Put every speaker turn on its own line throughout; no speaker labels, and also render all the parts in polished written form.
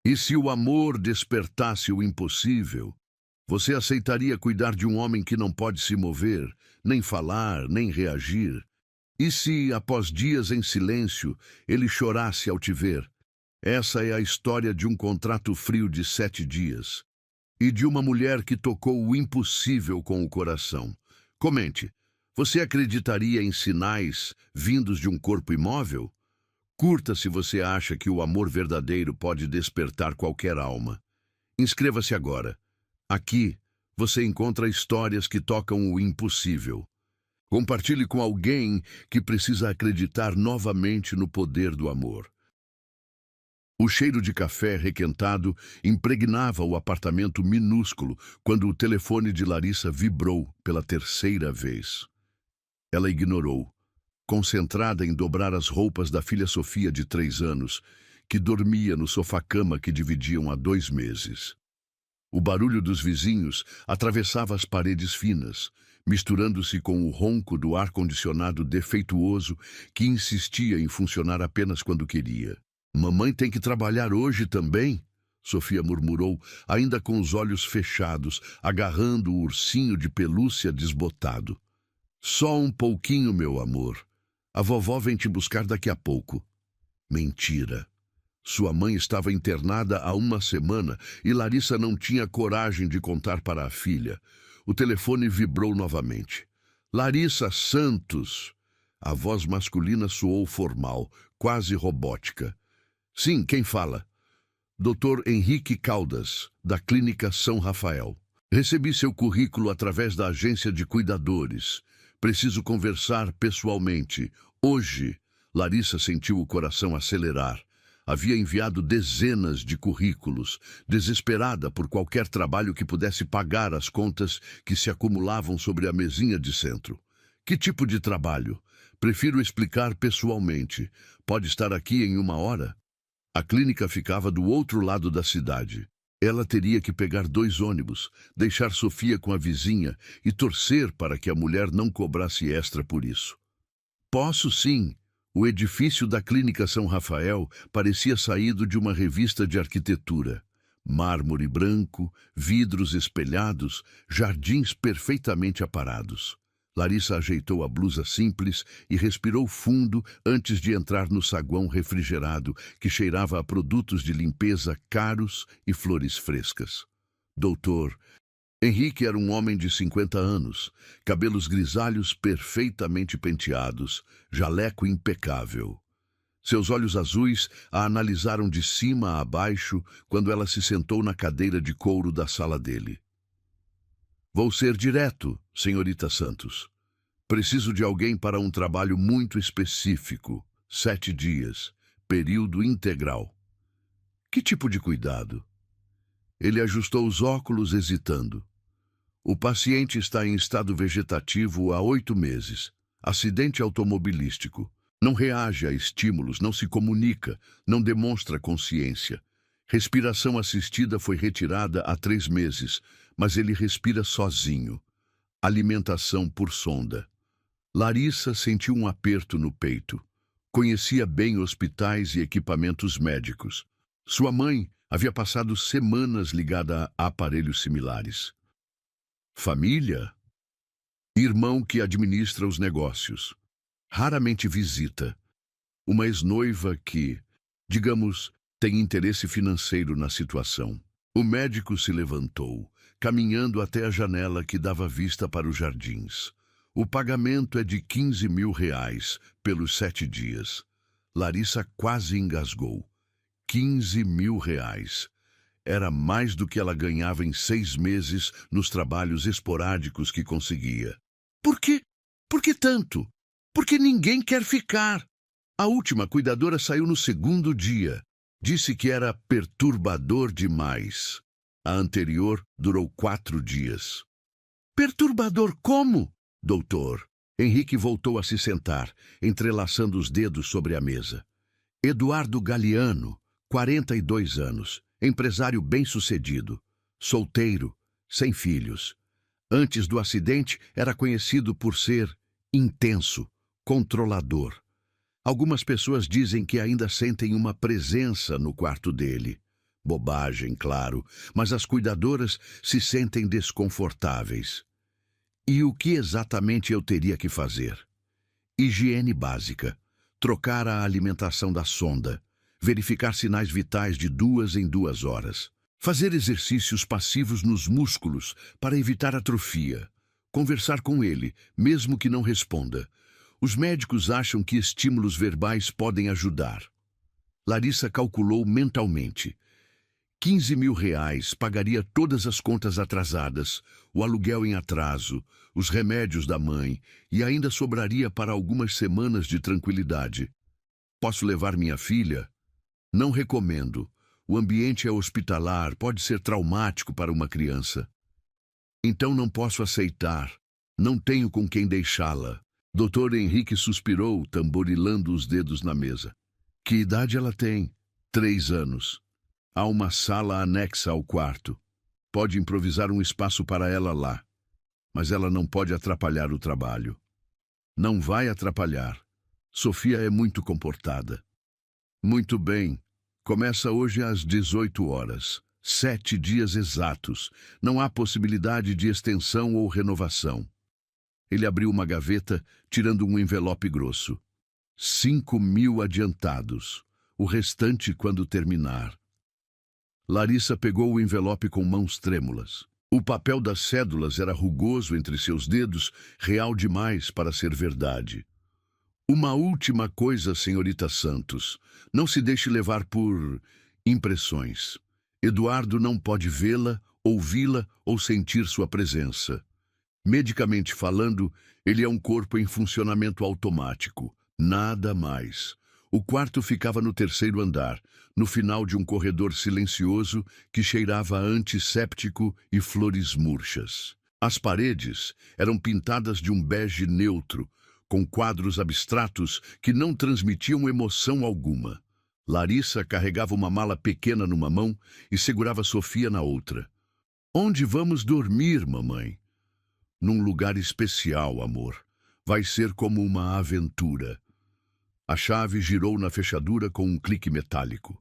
E se o amor despertasse o impossível, você aceitaria cuidar de um homem que não pode se mover, nem falar, nem reagir? E se, após dias em silêncio, ele chorasse ao te ver? Essa é a história de um contrato frio de 7 dias e de uma mulher que tocou o impossível com o coração. Comente, você acreditaria em sinais vindos de um corpo imóvel? Curta se você acha que o amor verdadeiro pode despertar qualquer alma. Inscreva-se agora. Aqui você encontra histórias que tocam o impossível. Compartilhe com alguém que precisa acreditar novamente no poder do amor. O cheiro de café requentado impregnava o apartamento minúsculo quando o telefone de Larissa vibrou pela terceira vez. Ela ignorou, concentrada em dobrar as roupas da filha Sofia de 3 anos, que dormia no sofá-cama que dividiam há 2 meses. O barulho dos vizinhos atravessava as paredes finas, misturando-se com o ronco do ar-condicionado defeituoso que insistia em funcionar apenas quando queria. Mamãe tem que trabalhar hoje também, Sofia murmurou, ainda com os olhos fechados, agarrando o ursinho de pelúcia desbotado. Só um pouquinho, meu amor. A vovó vem te buscar daqui a pouco. Mentira. Sua mãe estava internada há 1 semana e Larissa não tinha coragem de contar para a filha. O telefone vibrou novamente. Larissa Santos! A voz masculina soou formal, quase robótica. Sim, quem fala? Dr. Henrique Caldas, da Clínica São Rafael. Recebi seu currículo através da agência de cuidadores. Preciso conversar pessoalmente. Hoje, Larissa sentiu o coração acelerar. Havia enviado dezenas de currículos, desesperada por qualquer trabalho que pudesse pagar as contas que se acumulavam sobre a mesinha de centro. Que tipo de trabalho? Prefiro explicar pessoalmente. Pode estar aqui em 1 hora? A clínica ficava do outro lado da cidade. Ela teria que pegar 2 ônibus, deixar Sofia com a vizinha e torcer para que a mulher não cobrasse extra por isso. Posso sim. O edifício da Clínica São Rafael parecia saído de uma revista de arquitetura. Mármore branco, vidros espelhados, jardins perfeitamente aparados. Larissa ajeitou a blusa simples e respirou fundo antes de entrar no saguão refrigerado que cheirava a produtos de limpeza caros e flores frescas. Doutor, Henrique era um homem de 50 anos, cabelos grisalhos perfeitamente penteados, jaleco impecável. Seus olhos azuis a analisaram de cima a baixo quando ela se sentou na cadeira de couro da sala dele. Vou ser direto, senhorita Santos. Preciso de alguém para um trabalho muito específico, 7 dias, período integral. Que tipo de cuidado? Ele ajustou os óculos, hesitando. O paciente está em estado vegetativo há 8 meses. Acidente automobilístico. Não reage a estímulos, não se comunica, não demonstra consciência. Respiração assistida foi retirada há 3 meses, mas ele respira sozinho. Alimentação por sonda. Larissa sentiu um aperto no peito. Conhecia bem hospitais e equipamentos médicos. Sua mãe havia passado semanas ligada a aparelhos similares. Família? Irmão que administra os negócios. Raramente visita. Uma ex-noiva que, digamos, tem interesse financeiro na situação. O médico se levantou, caminhando até a janela que dava vista para os jardins. O pagamento é de 15 mil reais pelos 7 dias. Larissa quase engasgou. 15 mil reais. Era mais do que ela ganhava em 6 meses nos trabalhos esporádicos que conseguia. Por quê? Por que tanto? Porque ninguém quer ficar. A última cuidadora saiu no 2º dia. Disse que era perturbador demais. A anterior durou 4 dias. Perturbador como, doutor? Henrique voltou a se sentar, entrelaçando os dedos sobre a mesa. Eduardo Galiano, 42 anos, empresário bem-sucedido, solteiro, sem filhos. Antes do acidente, era conhecido por ser intenso, controlador. Algumas pessoas dizem que ainda sentem uma presença no quarto dele. Bobagem, claro, mas as cuidadoras se sentem desconfortáveis. E o que exatamente eu teria que fazer? Higiene básica, trocar a alimentação da sonda, verificar sinais vitais de 2 em 2 horas, fazer exercícios passivos nos músculos para evitar atrofia, conversar com ele, mesmo que não responda. Os médicos acham que estímulos verbais podem ajudar. Larissa calculou mentalmente. 15.000 reais pagaria todas as contas atrasadas, o aluguel em atraso, os remédios da mãe e ainda sobraria para algumas semanas de tranquilidade. Posso levar minha filha? Não recomendo. O ambiente é hospitalar, pode ser traumático para uma criança. Então não posso aceitar. Não tenho com quem deixá-la. Dr. Henrique suspirou, tamborilando os dedos na mesa. Que idade ela tem? 3 anos. Há uma sala anexa ao quarto. Pode improvisar um espaço para ela lá. Mas ela não pode atrapalhar o trabalho. Não vai atrapalhar. Sofia é muito comportada. Muito bem. Começa hoje às 18 horas. 7 dias exatos. Não há possibilidade de extensão ou renovação. Ele abriu uma gaveta, tirando um envelope grosso. 5.000 adiantados. O restante quando terminar. Larissa pegou o envelope com mãos trêmulas. O papel das cédulas era rugoso entre seus dedos, real demais para ser verdade. Uma última coisa, senhorita Santos. Não se deixe levar por impressões. Eduardo não pode vê-la, ouvi-la ou sentir sua presença. Medicamente falando, ele é um corpo em funcionamento automático. Nada mais. O quarto ficava no 3º andar, no final de um corredor silencioso que cheirava a antisséptico e flores murchas. As paredes eram pintadas de um bege neutro, com quadros abstratos que não transmitiam emoção alguma. Larissa carregava uma mala pequena numa mão e segurava Sofia na outra. Onde vamos dormir, mamãe? Num lugar especial, amor. Vai ser como uma aventura. A chave girou na fechadura com um clique metálico.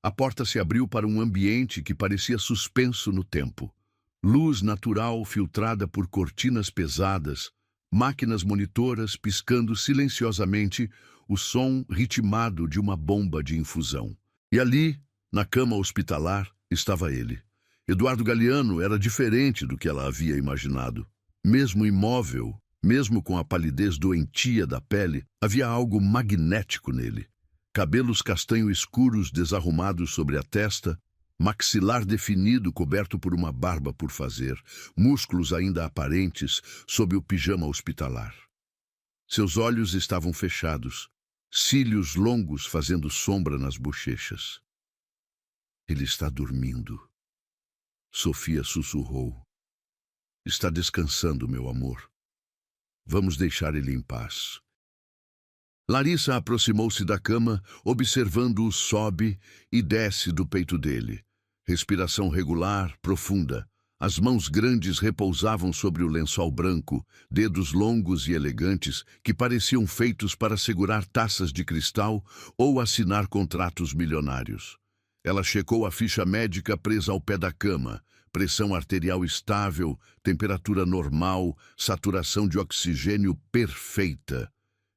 A porta se abriu para um ambiente que parecia suspenso no tempo. Luz natural filtrada por cortinas pesadas, máquinas monitoras piscando silenciosamente, o som ritmado de uma bomba de infusão. E ali, na cama hospitalar, estava ele. Eduardo Galeano era diferente do que ela havia imaginado. Mesmo imóvel, mesmo com a palidez doentia da pele, havia algo magnético nele. Cabelos castanho escuros desarrumados sobre a testa, maxilar definido coberto por uma barba por fazer, músculos ainda aparentes sob o pijama hospitalar. Seus olhos estavam fechados, cílios longos fazendo sombra nas bochechas. Ele está dormindo. Sofia sussurrou. Está descansando, meu amor. Vamos deixar ele em paz. Larissa aproximou-se da cama, observando-o sobe e desce do peito dele. Respiração regular, profunda. As mãos grandes repousavam sobre o lençol branco, dedos longos e elegantes que pareciam feitos para segurar taças de cristal ou assinar contratos milionários. Ela checou a ficha médica presa ao pé da cama. Pressão arterial estável, temperatura normal, saturação de oxigênio perfeita.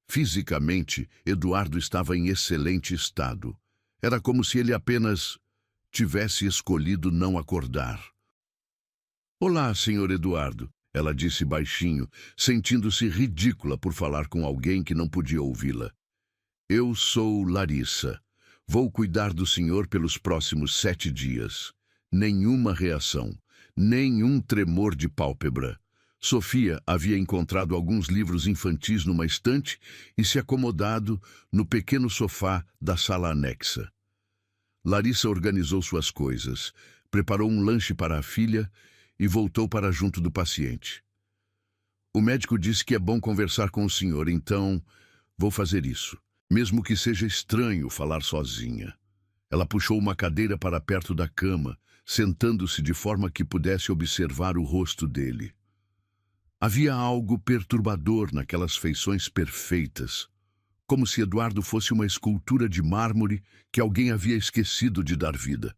Fisicamente, Eduardo estava em excelente estado. Era como se ele apenas tivesse escolhido não acordar. Olá, senhor Eduardo, ela disse baixinho, sentindo-se ridícula por falar com alguém que não podia ouvi-la. Eu sou Larissa. Vou cuidar do senhor pelos próximos 7 dias. Nenhuma reação, nenhum tremor de pálpebra. Sofia havia encontrado alguns livros infantis numa estante e se acomodado no pequeno sofá da sala anexa. Larissa organizou suas coisas, preparou um lanche para a filha e voltou para junto do paciente. O médico disse que é bom conversar com o senhor, então vou fazer isso, mesmo que seja estranho falar sozinha. Ela puxou uma cadeira para perto da cama, sentando-se de forma que pudesse observar o rosto dele. Havia algo perturbador naquelas feições perfeitas, como se Eduardo fosse uma escultura de mármore que alguém havia esquecido de dar vida.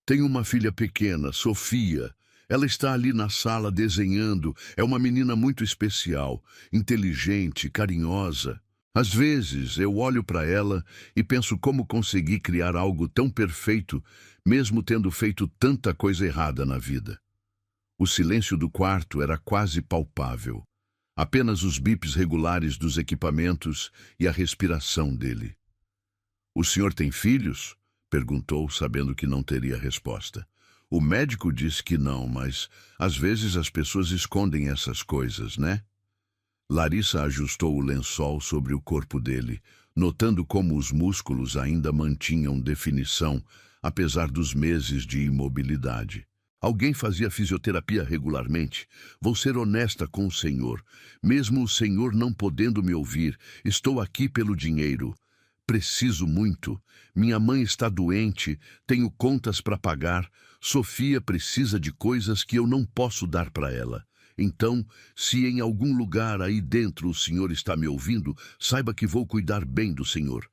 Tenho uma filha pequena, Sofia. Ela está ali na sala desenhando. É uma menina muito especial, inteligente, carinhosa. Às vezes eu olho para ela e penso como consegui criar algo tão perfeito, mesmo tendo feito tanta coisa errada na vida. O silêncio do quarto era quase palpável. Apenas os bips regulares dos equipamentos e a respiração dele. "O senhor tem filhos?" perguntou, sabendo que não teria resposta. "O médico disse que não, mas às vezes as pessoas escondem essas coisas, né?" Larissa ajustou o lençol sobre o corpo dele, notando como os músculos ainda mantinham definição, apesar dos meses de imobilidade. "Alguém fazia fisioterapia regularmente? Vou ser honesta com o senhor. Mesmo o senhor não podendo me ouvir, estou aqui pelo dinheiro. Preciso muito. Minha mãe está doente, tenho contas para pagar. Sofia precisa de coisas que eu não posso dar para ela. Então, se em algum lugar aí dentro o senhor está me ouvindo, saiba que vou cuidar bem do senhor.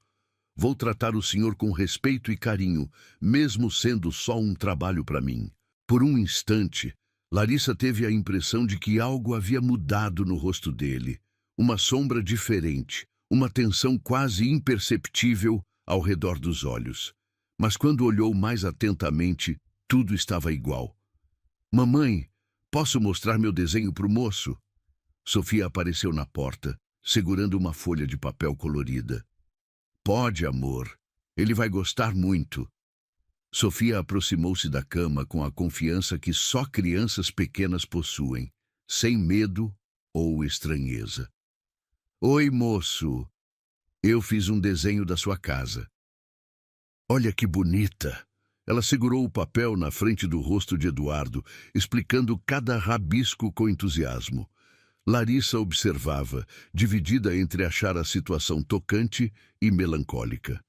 Vou tratar o senhor com respeito e carinho, mesmo sendo só um trabalho para mim." Por um instante, Larissa teve a impressão de que algo havia mudado no rosto dele. Uma sombra diferente, uma tensão quase imperceptível ao redor dos olhos. Mas quando olhou mais atentamente, tudo estava igual. "Mamãe, posso mostrar meu desenho para o moço?" Sofia apareceu na porta, segurando uma folha de papel colorida. "Pode, amor. Ele vai gostar muito." Sofia aproximou-se da cama com a confiança que só crianças pequenas possuem, sem medo ou estranheza. "Oi, moço. Eu fiz um desenho da sua casa." "Olha que bonita." Ela segurou o papel na frente do rosto de Eduardo, explicando cada rabisco com entusiasmo. Larissa observava, dividida entre achar a situação tocante e melancólica.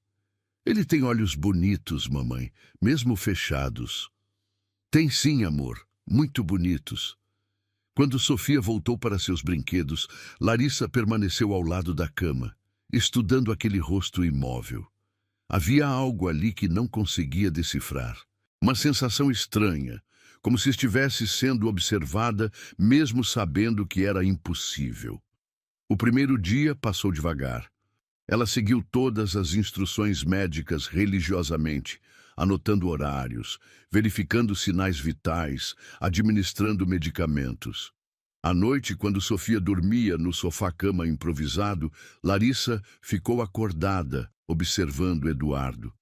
"Ele tem olhos bonitos, mamãe, mesmo fechados." "Tem sim, amor, muito bonitos." Quando Sofia voltou para seus brinquedos, Larissa permaneceu ao lado da cama, estudando aquele rosto imóvel. Havia algo ali que não conseguia decifrar. Uma sensação estranha, como se estivesse sendo observada, mesmo sabendo que era impossível. O primeiro dia passou devagar. Ela seguiu todas as instruções médicas religiosamente, anotando horários, verificando sinais vitais, administrando medicamentos. À noite, quando Sofia dormia no sofá-cama improvisado, Larissa ficou acordada, observando Eduardo.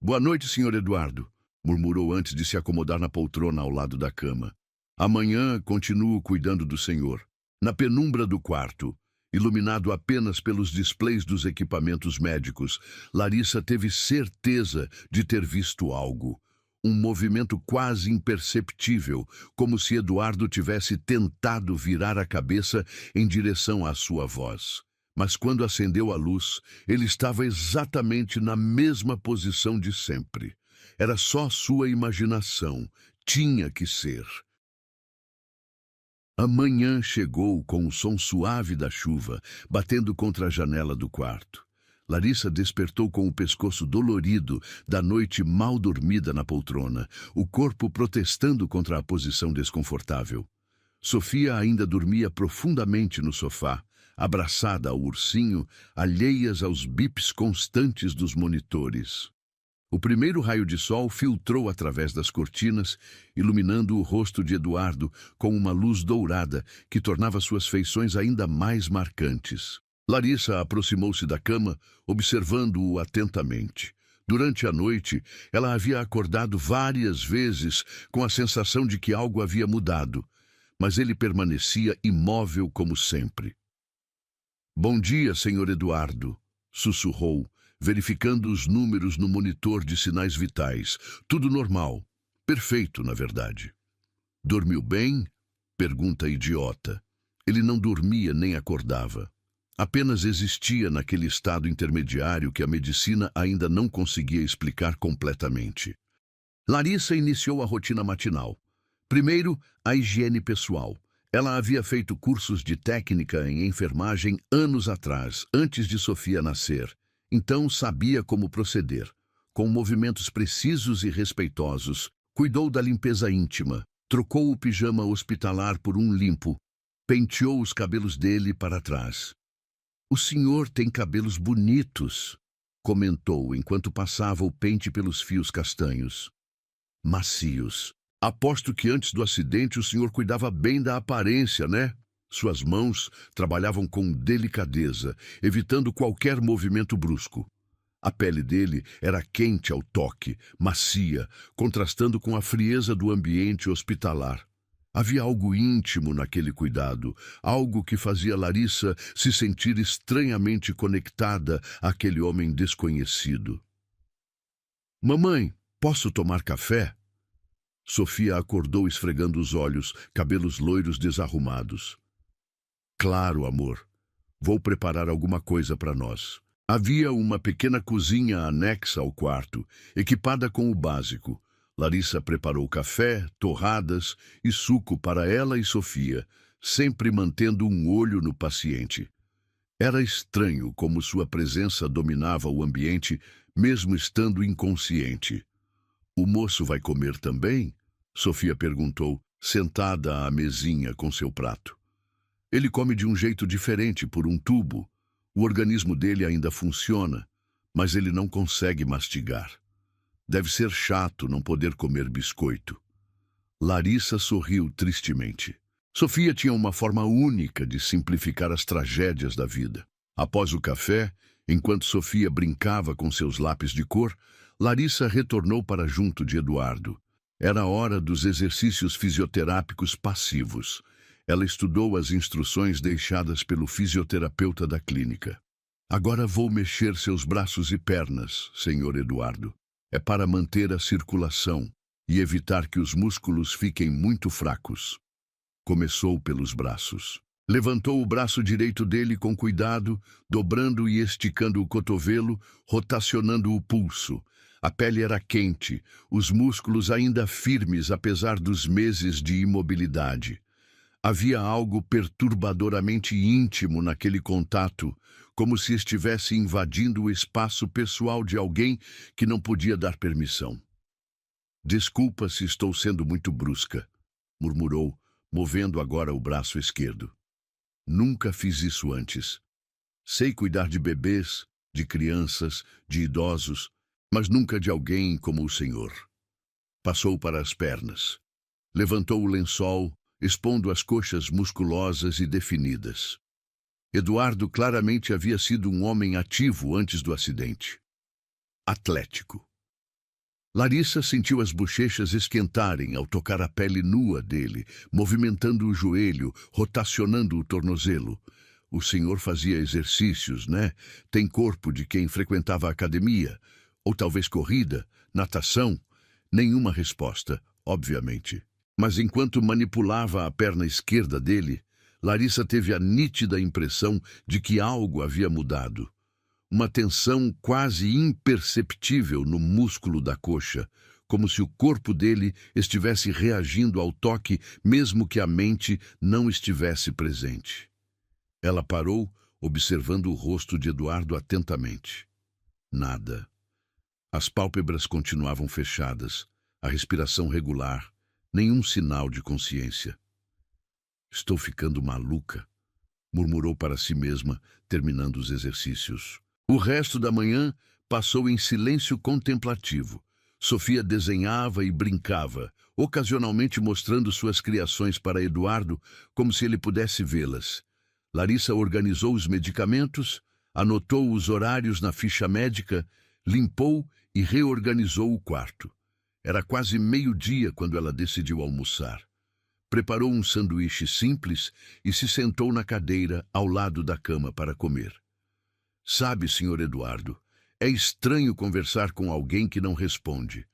"Boa noite, senhor Eduardo", murmurou antes de se acomodar na poltrona ao lado da cama. "Amanhã continuo cuidando do senhor." Na penumbra do quarto, iluminado apenas pelos displays dos equipamentos médicos, Larissa teve certeza de ter visto algo. Um movimento quase imperceptível, como se Eduardo tivesse tentado virar a cabeça em direção à sua voz. Mas quando acendeu a luz, ele estava exatamente na mesma posição de sempre. Era só sua imaginação. Tinha que ser. A manhã chegou com o som suave da chuva, batendo contra a janela do quarto. Larissa despertou com o pescoço dolorido da noite mal dormida na poltrona, o corpo protestando contra a posição desconfortável. Sofia ainda dormia profundamente no sofá, abraçada ao ursinho, alheias aos bips constantes dos monitores. O primeiro raio de sol filtrou através das cortinas, iluminando o rosto de Eduardo com uma luz dourada que tornava suas feições ainda mais marcantes. Larissa aproximou-se da cama, observando-o atentamente. Durante a noite, ela havia acordado várias vezes com a sensação de que algo havia mudado, mas ele permanecia imóvel como sempre. "Bom dia, senhor Eduardo", sussurrou, verificando os números no monitor de sinais vitais. Tudo normal. Perfeito, na verdade. "Dormiu bem?" Pergunta idiota. Ele não dormia nem acordava. Apenas existia naquele estado intermediário que a medicina ainda não conseguia explicar completamente. Larissa iniciou a rotina matinal. Primeiro, a higiene pessoal. Ela havia feito cursos de técnica em enfermagem anos atrás, antes de Sofia nascer. Então sabia como proceder. com movimentos precisos e respeitosos. Cuidou da limpeza íntima, trocou o pijama hospitalar por um limpo, penteou os cabelos dele para trás. "O senhor tem cabelos bonitos", comentou enquanto passava o pente pelos fios castanhos. "Macios. Aposto que antes do acidente o senhor cuidava bem da aparência, né?" Suas mãos trabalhavam com delicadeza, evitando qualquer movimento brusco. A pele dele era quente ao toque, macia, contrastando com a frieza do ambiente hospitalar. Havia algo íntimo naquele cuidado, algo que fazia Larissa se sentir estranhamente conectada àquele homem desconhecido. "Mamãe, posso tomar café?" Sofia acordou esfregando os olhos, cabelos loiros desarrumados. "Claro, amor. Vou preparar alguma coisa para nós." Havia uma pequena cozinha anexa ao quarto, equipada com o básico. Larissa preparou café, torradas e suco para ela e Sofia, sempre mantendo um olho no paciente. Era estranho como sua presença dominava o ambiente, mesmo estando inconsciente. "O moço vai comer também?" Sofia perguntou, sentada à mesinha com seu prato. "Ele come de um jeito diferente, por um tubo. O organismo dele ainda funciona, mas ele não consegue mastigar. Deve ser chato não poder comer biscoito." Larissa sorriu tristemente. Sofia tinha uma forma única de simplificar as tragédias da vida. Após o café, enquanto Sofia brincava com seus lápis de cor, Larissa retornou para junto de Eduardo. Era hora dos exercícios fisioterápicos passivos. Ela estudou as instruções deixadas pelo fisioterapeuta da clínica. "Agora vou mexer seus braços e pernas, senhor Eduardo. É para manter a circulação e evitar que os músculos fiquem muito fracos." Começou pelos braços. Levantou o braço direito dele com cuidado, dobrando e esticando o cotovelo, rotacionando o pulso. A pele era quente, os músculos ainda firmes apesar dos meses de imobilidade. Havia algo perturbadoramente íntimo naquele contato, como se estivesse invadindo o espaço pessoal de alguém que não podia dar permissão. "Desculpa se estou sendo muito brusca", murmurou, movendo agora o braço esquerdo. "Nunca fiz isso antes. Sei cuidar de bebês, de crianças, de idosos, mas nunca de alguém como o senhor." Passou para as pernas. Levantou o lençol, expondo as coxas musculosas e definidas. Eduardo claramente havia sido um homem ativo antes do acidente. Atlético. Larissa sentiu as bochechas esquentarem ao tocar a pele nua dele, movimentando o joelho, rotacionando o tornozelo. "O senhor fazia exercícios, né? Tem corpo de quem frequentava a academia. Ou talvez corrida, natação?" Nenhuma resposta, obviamente. Mas enquanto manipulava a perna esquerda dele, Larissa teve a nítida impressão de que algo havia mudado. Uma tensão quase imperceptível no músculo da coxa, como se o corpo dele estivesse reagindo ao toque, mesmo que a mente não estivesse presente. Ela parou, observando o rosto de Eduardo atentamente. Nada. As pálpebras continuavam fechadas, a respiração regular, nenhum sinal de consciência. "Estou ficando maluca", murmurou para si mesma, terminando os exercícios. O resto da manhã passou em silêncio contemplativo. Sofia desenhava e brincava, ocasionalmente mostrando suas criações para Eduardo, como se ele pudesse vê-las. Larissa organizou os medicamentos, anotou os horários na ficha médica, limpou e reorganizou o quarto. Era quase meio-dia quando ela decidiu almoçar. Preparou um sanduíche simples e se sentou na cadeira ao lado da cama para comer. "Sabe, senhor Eduardo, é estranho conversar com alguém que não responde,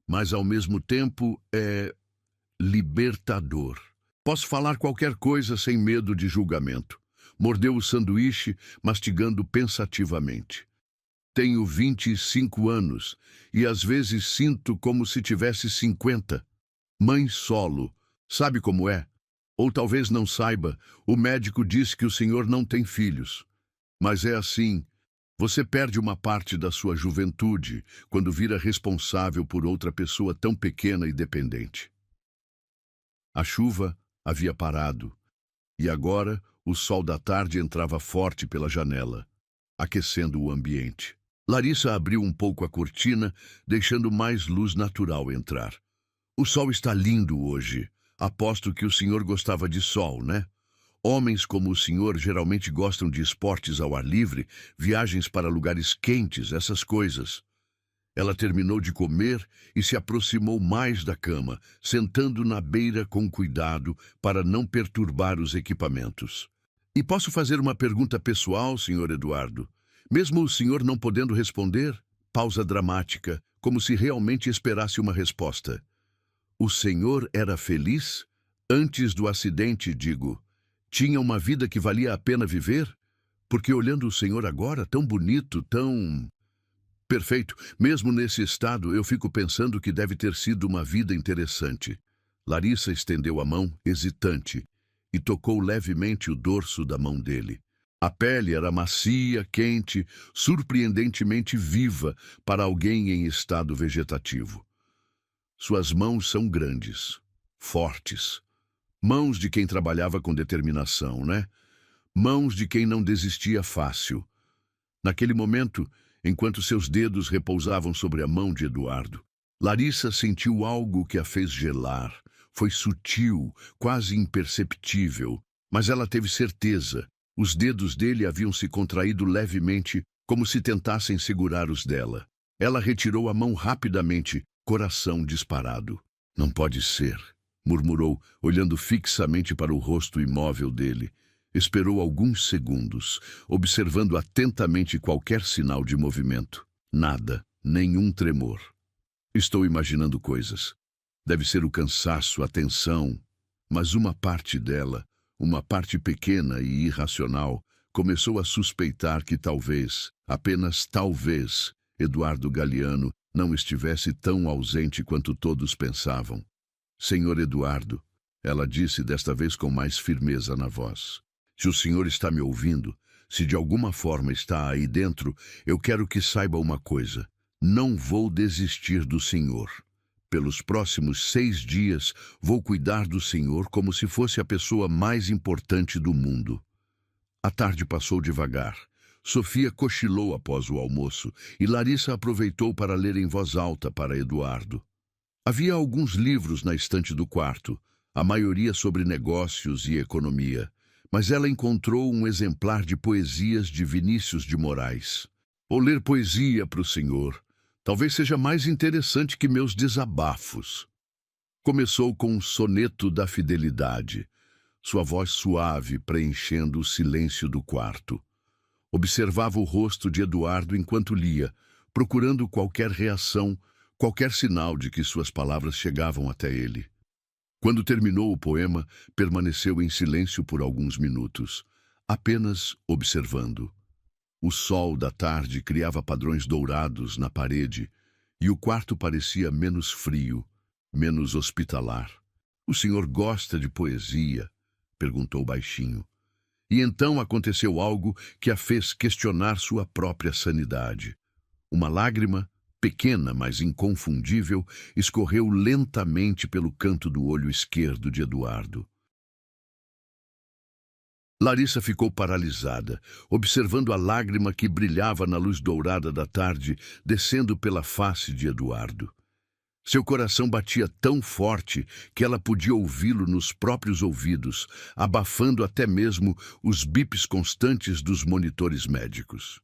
mas ao mesmo tempo é libertador. Posso falar qualquer coisa sem medo de julgamento." Mordeu o sanduíche, mastigando pensativamente. "Tenho 25 anos e às vezes sinto como se tivesse 50. Mãe solo. Sabe como é? Ou talvez não saiba, o médico disse que o senhor não tem filhos. Mas é assim, Você perde uma parte da sua juventude quando vira responsável por outra pessoa tão pequena e dependente. A chuva havia parado, e agora o sol da tarde entrava forte pela janela, aquecendo o ambiente. Larissa abriu um pouco a cortina, deixando mais luz natural entrar. O sol está lindo hoje. Aposto que o senhor gostava de sol, né? Homens como o senhor geralmente gostam de esportes ao ar livre, viagens para lugares quentes, essas coisas. Ela terminou de comer e se aproximou mais da cama, sentando na beira com cuidado para não perturbar os equipamentos. E posso fazer uma pergunta pessoal, senhor Eduardo? Mesmo o senhor não podendo responder? Pausa dramática, como se realmente esperasse uma resposta. O senhor era feliz? Antes do acidente, digo. Tinha uma vida que valia a pena viver? Porque olhando o senhor agora, tão bonito, tão... Perfeito. Mesmo nesse estado, eu fico pensando que deve ter sido uma vida interessante. Larissa estendeu a mão, hesitante, e tocou levemente o dorso da mão dele. A pele era macia, quente, surpreendentemente viva para alguém em estado vegetativo. Suas mãos são grandes, fortes. Mãos de quem trabalhava com determinação, né? Mãos de quem não desistia fácil. Naquele momento, enquanto seus dedos repousavam sobre a mão de Eduardo, Larissa sentiu algo que a fez gelar. Foi sutil, quase imperceptível, mas ela teve certeza. Os dedos dele haviam se contraído levemente, como se tentassem segurar os dela. Ela retirou a mão rapidamente, coração disparado. Não pode ser, murmurou, olhando fixamente para o rosto imóvel dele. Esperou alguns segundos, observando atentamente qualquer sinal de movimento. Nada, nenhum tremor. Estou imaginando coisas. Deve ser o cansaço, a tensão. Mas uma parte dela, uma parte pequena e irracional, começou a suspeitar que talvez, apenas talvez, Eduardo Galiano não estivesse tão ausente quanto todos pensavam. Senhor Eduardo, ela disse desta vez com mais firmeza na voz. Se o senhor está me ouvindo, se de alguma forma está aí dentro, eu quero que saiba uma coisa. Não vou desistir do senhor. Pelos próximos 6 dias, vou cuidar do senhor como se fosse a pessoa mais importante do mundo. A tarde passou devagar. Sofia cochilou após o almoço e Larissa aproveitou para ler em voz alta para Eduardo. Havia alguns livros na estante do quarto, a maioria sobre negócios e economia, mas ela encontrou um exemplar de poesias de Vinícius de Moraes. Vou ler poesia para o senhor. Talvez seja mais interessante que meus desabafos. Começou com um soneto da fidelidade, sua voz suave preenchendo o silêncio do quarto. Observava o rosto de Eduardo enquanto lia, procurando qualquer reação, qualquer sinal de que suas palavras chegavam até ele. Quando terminou o poema, permaneceu em silêncio por alguns minutos, apenas observando. O sol da tarde criava padrões dourados na parede e o quarto parecia menos frio, menos hospitalar. O senhor gosta de poesia? Perguntou baixinho. E então aconteceu algo que a fez questionar sua própria sanidade. Uma lágrima, pequena, mas inconfundível, escorreu lentamente pelo canto do olho esquerdo de Eduardo. Larissa ficou paralisada, observando a lágrima que brilhava na luz dourada da tarde, descendo pela face de Eduardo. Seu coração batia tão forte que ela podia ouvi-lo nos próprios ouvidos, abafando até mesmo os bips constantes dos monitores médicos.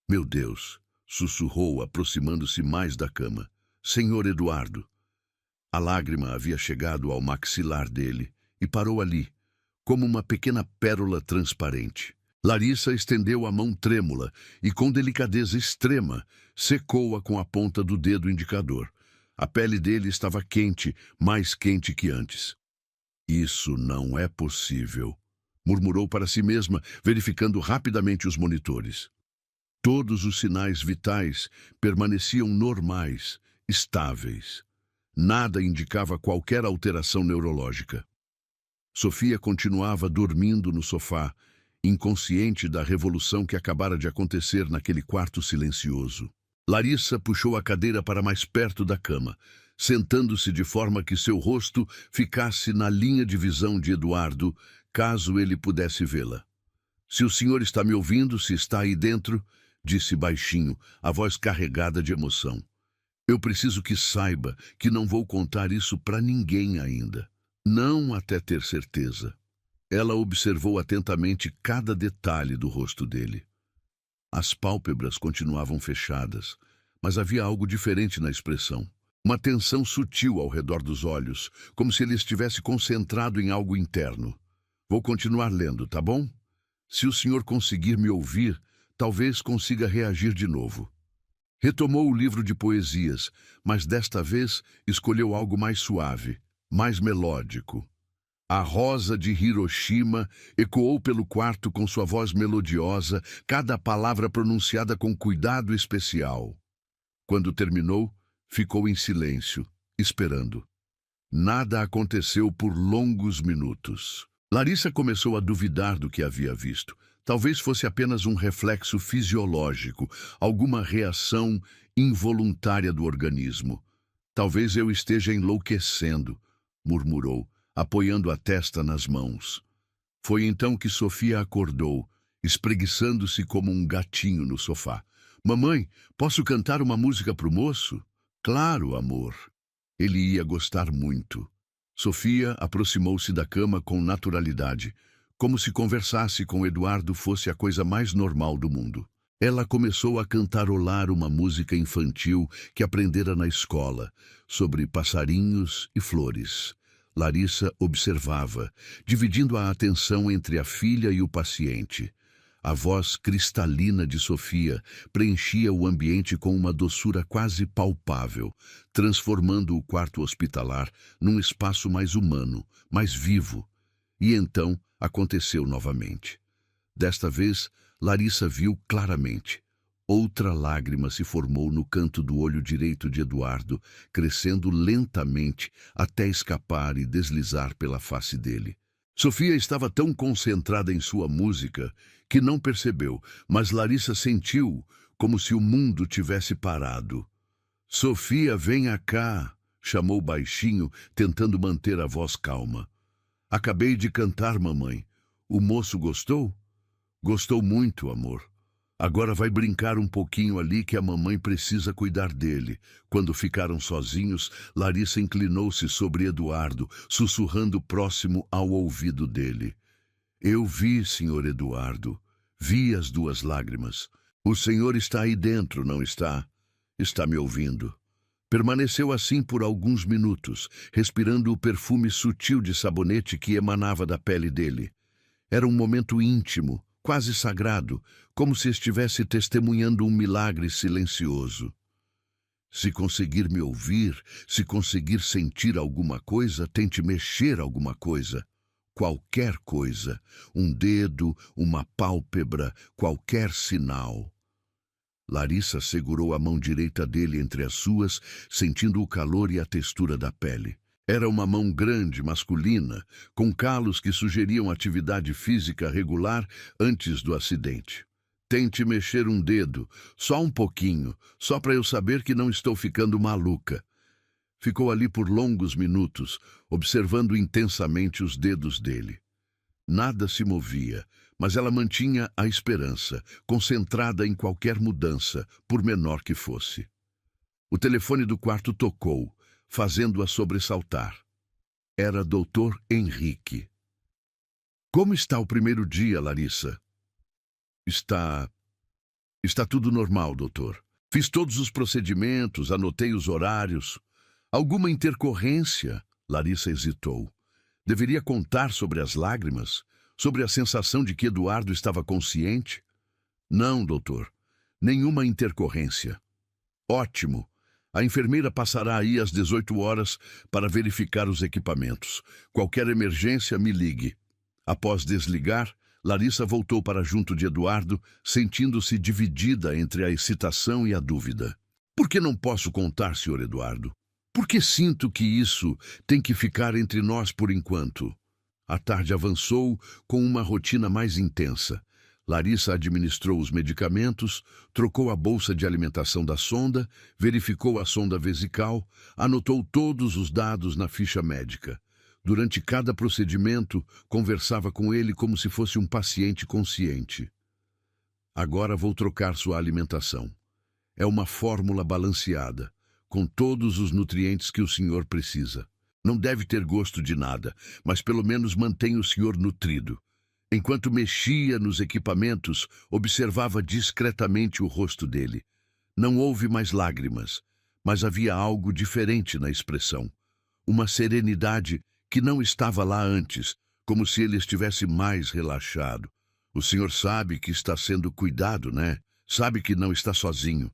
Meu Deus! Sussurrou, aproximando-se mais da cama. Senhor Eduardo! A lágrima havia chegado ao maxilar dele e parou ali, como uma pequena pérola transparente. Larissa estendeu a mão trêmula e, com delicadeza extrema, secou-a com a ponta do dedo indicador. A pele dele estava quente, mais quente que antes. Isso não é possível, murmurou para si mesma, verificando rapidamente os monitores. Todos os sinais vitais permaneciam normais, estáveis. Nada indicava qualquer alteração neurológica. Sofia continuava dormindo no sofá, inconsciente da revolução que acabara de acontecer naquele quarto silencioso. Larissa puxou a cadeira para mais perto da cama, sentando-se de forma que seu rosto ficasse na linha de visão de Eduardo, caso ele pudesse vê-la. "Se o senhor está me ouvindo, se está aí dentro", disse baixinho, a voz carregada de emoção. "Eu preciso que saiba que não vou contar isso para ninguém ainda. Não até ter certeza." Ela observou atentamente cada detalhe do rosto dele. As pálpebras continuavam fechadas, mas havia algo diferente na expressão. Uma tensão sutil ao redor dos olhos, como se ele estivesse concentrado em algo interno. "Vou continuar lendo, tá bom? Se o senhor conseguir me ouvir, talvez consiga reagir de novo." Retomou o livro de poesias, mas desta vez escolheu algo mais suave, mais melódico. A rosa de Hiroshima ecoou pelo quarto com sua voz melodiosa, cada palavra pronunciada com cuidado especial. Quando terminou, ficou em silêncio, esperando. Nada aconteceu por longos minutos. Larissa começou a duvidar do que havia visto. Talvez fosse apenas um reflexo fisiológico, alguma reação involuntária do organismo. "Talvez eu esteja enlouquecendo", murmurou, apoiando a testa nas mãos. Foi então que Sofia acordou, espreguiçando-se como um gatinho no sofá. "Mamãe, posso cantar uma música para o moço?" "Claro, amor." Ele ia gostar muito. Sofia aproximou-se da cama com naturalidade, como se conversasse com Eduardo fosse a coisa mais normal do mundo. Ela começou a cantarolar uma música infantil que aprendera na escola, sobre passarinhos e flores. Larissa observava, dividindo a atenção entre a filha e o paciente. A voz cristalina de Sofia preenchia o ambiente com uma doçura quase palpável, transformando o quarto hospitalar num espaço mais humano, mais vivo. E então aconteceu novamente. Desta vez, Larissa viu claramente. Outra lágrima se formou no canto do olho direito de Eduardo, crescendo lentamente até escapar e deslizar pela face dele. Sofia estava tão concentrada em sua música que não percebeu, mas Larissa sentiu como se o mundo tivesse parado. "Sofia, venha cá", chamou baixinho, tentando manter a voz calma. "Acabei de cantar, mamãe. O moço gostou?" "Gostou muito, amor. Agora vai brincar um pouquinho ali que a mamãe precisa cuidar dele." Quando ficaram sozinhos, Larissa inclinou-se sobre Eduardo, sussurrando próximo ao ouvido dele. "Eu vi, senhor Eduardo. Vi as 2 lágrimas. O senhor está aí dentro, não está? Está me ouvindo?" Permaneceu assim por alguns minutos, respirando o perfume sutil de sabonete que emanava da pele dele. Era um momento íntimo, quase sagrado, como se estivesse testemunhando um milagre silencioso. "Se conseguir me ouvir, se conseguir sentir alguma coisa, tente mexer alguma coisa. Qualquer coisa, um dedo, uma pálpebra, qualquer sinal." Larissa segurou a mão direita dele entre as suas, sentindo o calor e a textura da pele. Era uma mão grande, masculina, com calos que sugeriam atividade física regular antes do acidente. "Tente mexer um dedo, só um pouquinho, só para eu saber que não estou ficando maluca." Ficou ali por longos minutos, observando intensamente os dedos dele. Nada se movia, mas ela mantinha a esperança, concentrada em qualquer mudança, por menor que fosse. O telefone do quarto tocou, fazendo-a sobressaltar. Era Dr. Henrique. "Como está o primeiro dia, Larissa?" Está tudo normal, doutor. Fiz todos os procedimentos, anotei os horários." "Alguma intercorrência?" Larissa hesitou. Deveria contar sobre as lágrimas? Sobre a sensação de que Eduardo estava consciente? "Não, doutor. Nenhuma intercorrência." "Ótimo. A enfermeira passará aí às 18 horas para verificar os equipamentos. Qualquer emergência, me ligue." Após desligar, Larissa voltou para junto de Eduardo, sentindo-se dividida entre a excitação e a dúvida. "Por que não posso contar, Sr. Eduardo? Por que sinto que isso tem que ficar entre nós por enquanto?" A tarde avançou com uma rotina mais intensa. Larissa administrou os medicamentos, trocou a bolsa de alimentação da sonda, verificou a sonda vesical, anotou todos os dados na ficha médica. Durante cada procedimento, conversava com ele como se fosse um paciente consciente. Agora vou trocar sua alimentação. É uma fórmula balanceada, com todos os nutrientes que o senhor precisa. Não deve ter gosto de nada, mas pelo menos mantém o senhor nutrido. Enquanto mexia nos equipamentos, observava discretamente o rosto dele. Não houve mais lágrimas, mas havia algo diferente na expressão. Uma serenidade que não estava lá antes, como se ele estivesse mais relaxado. O senhor sabe que está sendo cuidado, né? Sabe que não está sozinho.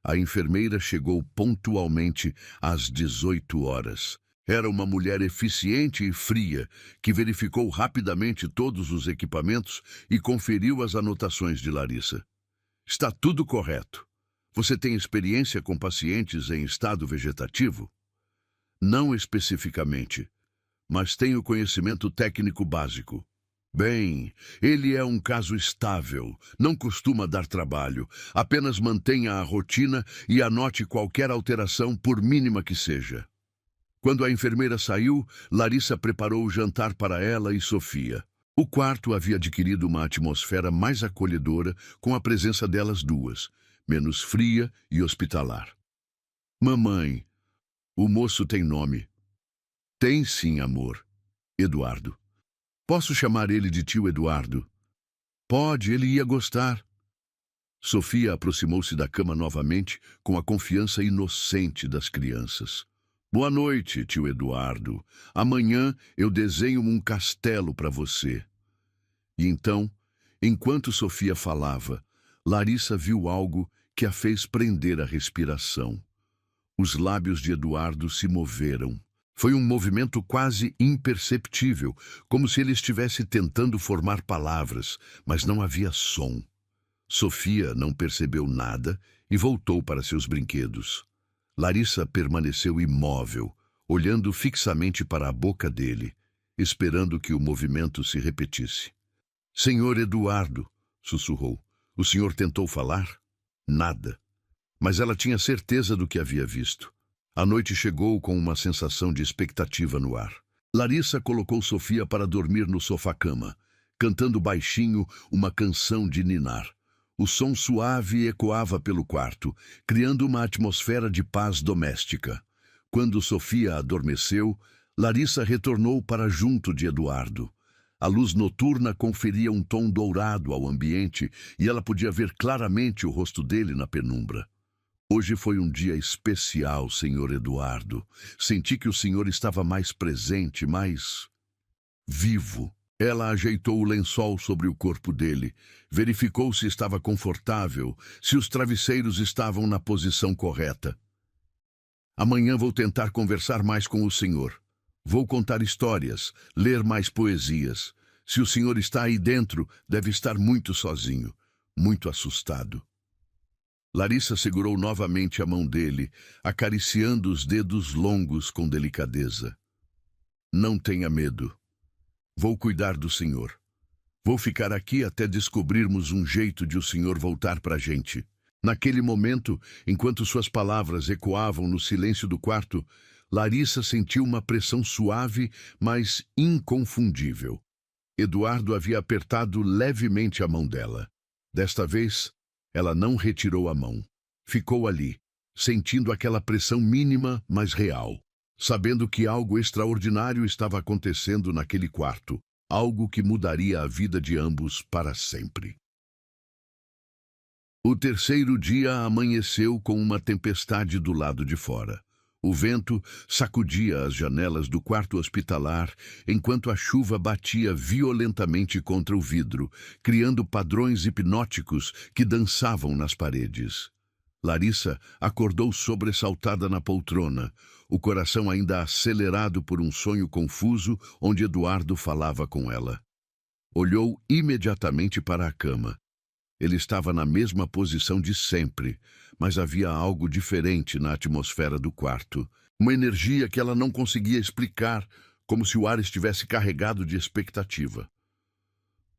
A enfermeira chegou pontualmente às 18 horas. Era uma mulher eficiente e fria, que verificou rapidamente todos os equipamentos e conferiu as anotações de Larissa. Está tudo correto. Você tem experiência com pacientes em estado vegetativo? Não especificamente, mas tenho conhecimento técnico básico. Bem, ele é um caso estável, não costuma dar trabalho. Apenas mantenha a rotina e anote qualquer alteração, por mínima que seja. Quando a enfermeira saiu, Larissa preparou o jantar para ela e Sofia. O quarto havia adquirido uma atmosfera mais acolhedora com a presença delas duas, menos fria e hospitalar. Mamãe, o moço tem nome. Tem sim, amor. Eduardo. Posso chamar ele de tio Eduardo? Pode, ele ia gostar. Sofia aproximou-se da cama novamente com a confiança inocente das crianças. Boa noite, tio Eduardo. Amanhã eu desenho um castelo para você. E então, enquanto Sofia falava, Larissa viu algo que a fez prender a respiração. Os lábios de Eduardo se moveram. Foi um movimento quase imperceptível, como se ele estivesse tentando formar palavras, mas não havia som. Sofia não percebeu nada e voltou para seus brinquedos. Larissa permaneceu imóvel, olhando fixamente para a boca dele, esperando que o movimento se repetisse. Senhor Eduardo, sussurrou. O senhor tentou falar? Nada. Mas ela tinha certeza do que havia visto. A noite chegou com uma sensação de expectativa no ar. Larissa colocou Sofia para dormir no sofá-cama, cantando baixinho uma canção de ninar. O som suave ecoava pelo quarto, criando uma atmosfera de paz doméstica. Quando Sofia adormeceu, Larissa retornou para junto de Eduardo. A luz noturna conferia um tom dourado ao ambiente e ela podia ver claramente o rosto dele na penumbra. Hoje foi um dia especial, senhor Eduardo. Senti que o senhor estava mais presente, mais vivo. Ela ajeitou o lençol sobre o corpo dele, verificou se estava confortável, se os travesseiros estavam na posição correta. Amanhã vou tentar conversar mais com o senhor. Vou contar histórias, ler mais poesias. Se o senhor está aí dentro, deve estar muito sozinho, muito assustado. Larissa segurou novamente a mão dele, acariciando os dedos longos com delicadeza. Não tenha medo. Vou cuidar do senhor. Vou ficar aqui até descobrirmos um jeito de o senhor voltar para a gente. Naquele momento, enquanto suas palavras ecoavam no silêncio do quarto, Larissa sentiu uma pressão suave, mas inconfundível. Eduardo havia apertado levemente a mão dela. Desta vez, ela não retirou a mão. Ficou ali, sentindo aquela pressão mínima, mas real. Sabendo que algo extraordinário estava acontecendo naquele quarto, algo que mudaria a vida de ambos para sempre. O terceiro dia amanheceu com uma tempestade do lado de fora. O vento sacudia as janelas do quarto hospitalar, enquanto a chuva batia violentamente contra o vidro, criando padrões hipnóticos que dançavam nas paredes. Larissa acordou sobressaltada na poltrona, o coração ainda acelerado por um sonho confuso onde Eduardo falava com ela. Olhou imediatamente para a cama. Ele estava na mesma posição de sempre, mas havia algo diferente na atmosfera do quarto. Uma energia que ela não conseguia explicar, como se o ar estivesse carregado de expectativa.